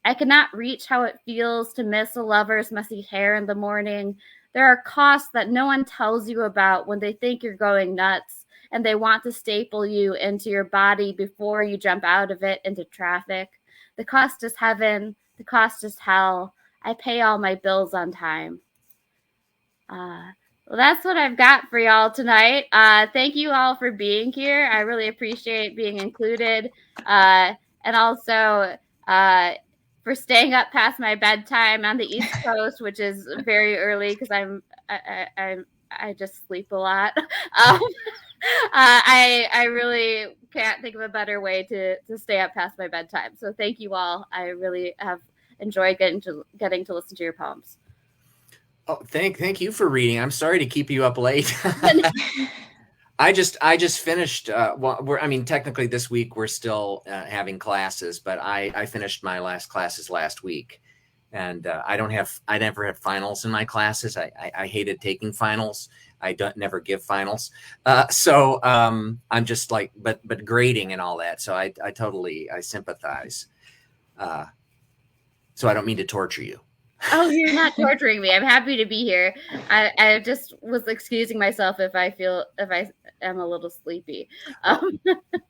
[SPEAKER 2] I cannot reach how it feels to miss a lover's messy hair in the morning. There are costs that no one tells you about when they think you're going nuts and they want to staple you into your body before you jump out of it into traffic. The cost is heaven. The cost is hell. I pay all my bills on time. Well, that's what I've got for y'all tonight. Thank you all for being here. I really appreciate being included. And also for staying up past my bedtime on the East Coast, which is very early because I just sleep a lot. I really can't think of a better way to stay up past my bedtime. So thank you all. I really have enjoyed getting to listen to your poems.
[SPEAKER 1] Oh, thank you for reading. I'm sorry to keep you up late. I just finished. I mean, technically this week we're still having classes, but I finished my last classes last week, and I never have finals in my classes. I hated taking finals. I never give finals. So I'm just like, but grading and all that. So I totally sympathize. So I don't mean to torture you.
[SPEAKER 2] Oh, you're not torturing me. I'm happy to be here. I just was excusing myself if I am a little sleepy.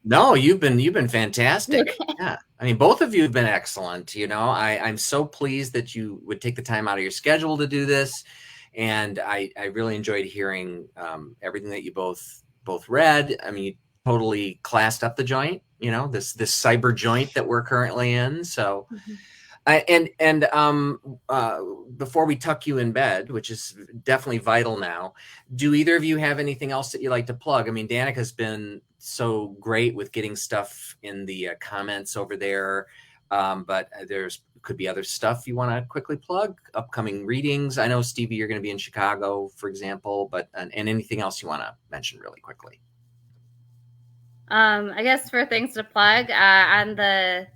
[SPEAKER 1] No, you've been fantastic.
[SPEAKER 2] Okay.
[SPEAKER 1] Yeah. I mean, both of you have been excellent. You know, I'm so pleased that you would take the time out of your schedule to do this. And I really enjoyed hearing everything that you both read. I mean, you totally classed up the joint, you know, this cyber joint that we're currently in. So before we tuck you in bed, which is definitely vital now, do either of you have anything else that you like to plug? I mean, Danika's been so great with getting stuff in the comments over there, but could be other stuff you want to quickly plug, upcoming readings. I know, Stevie, you're going to be in Chicago, for example, but and anything else you want to mention really quickly?
[SPEAKER 2] I guess for things to plug, on the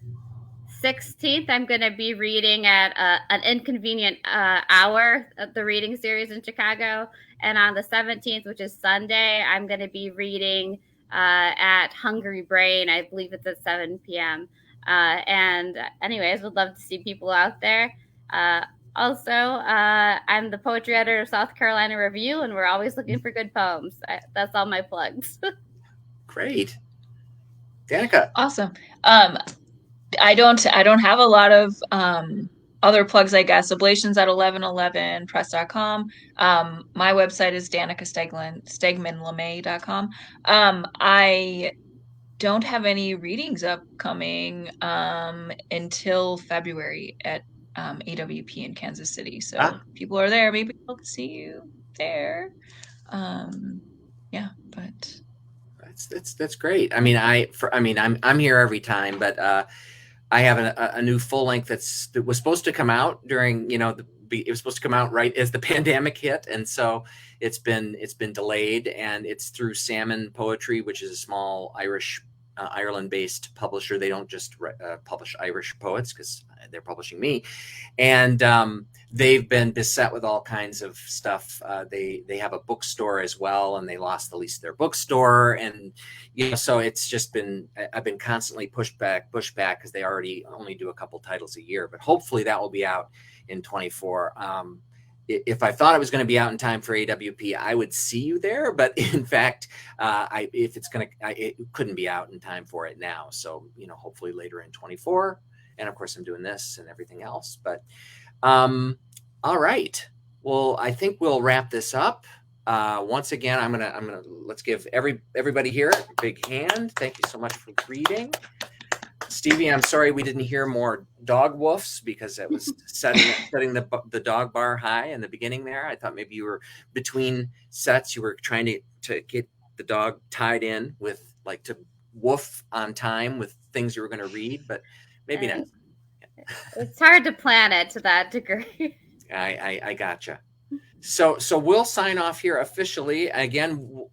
[SPEAKER 2] 16th, I'm going to be reading at an inconvenient hour of the reading series in Chicago. And on the 17th, which is Sunday, I'm going to be reading at Hungry Brain. I believe it's at 7 p.m. And anyways, would love to see people out there. Also, I'm the poetry editor of South Carolina Review, and we're always looking for good poems. That's all my plugs. Great.
[SPEAKER 1] Danika.
[SPEAKER 3] Awesome. I don't have a lot of other plugs, I guess. Ablations at 1111press.com. My website is Danika Stegman.com. I don't have any readings upcoming until February at AWP in Kansas City. So if people are there, maybe I'll see you there. Yeah, but
[SPEAKER 1] that's great. I mean, I'm here every time, but I have a new full length that was supposed to come out during, it was supposed to come out right as the pandemic hit, and so it's been delayed, and it's through Salmon Poetry, which is a small Irish Ireland-based publisher. They don't just publish Irish poets because they're publishing me. And they've been beset with all kinds of stuff. They have a bookstore as well, and they lost the lease of their bookstore. And so it's just been, I've been constantly pushed back because they already only do a couple titles a year. But hopefully that will be out in 24. If I thought it was going to be out in time for AWP, I would see you there. But in fact, if it's going to, it couldn't be out in time for it now. So hopefully later in 24. And of course, I'm doing this and everything else. But all right. Well, I think we'll wrap this up. Once again, I'm gonna let's give everybody here a big hand. Thank you so much for reading. Stevie, I'm sorry we didn't hear more dog woofs because it was setting the dog bar high in the beginning there. I thought maybe you were between sets. You were trying to get the dog tied in with to woof on time with things you were going to read, but maybe not.
[SPEAKER 2] It's hard to plan it to that degree.
[SPEAKER 1] I gotcha. So we'll sign off here officially. Again,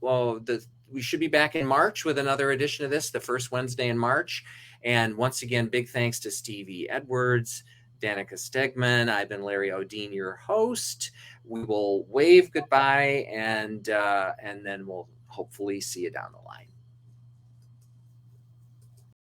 [SPEAKER 1] we should be back in March with another edition of this, the first Wednesday in March. And once again, big thanks to Stevie Edwards, Danika Stegeman. I've been Larry O'Dean, your host. We will wave goodbye, and then we'll hopefully see you down the line.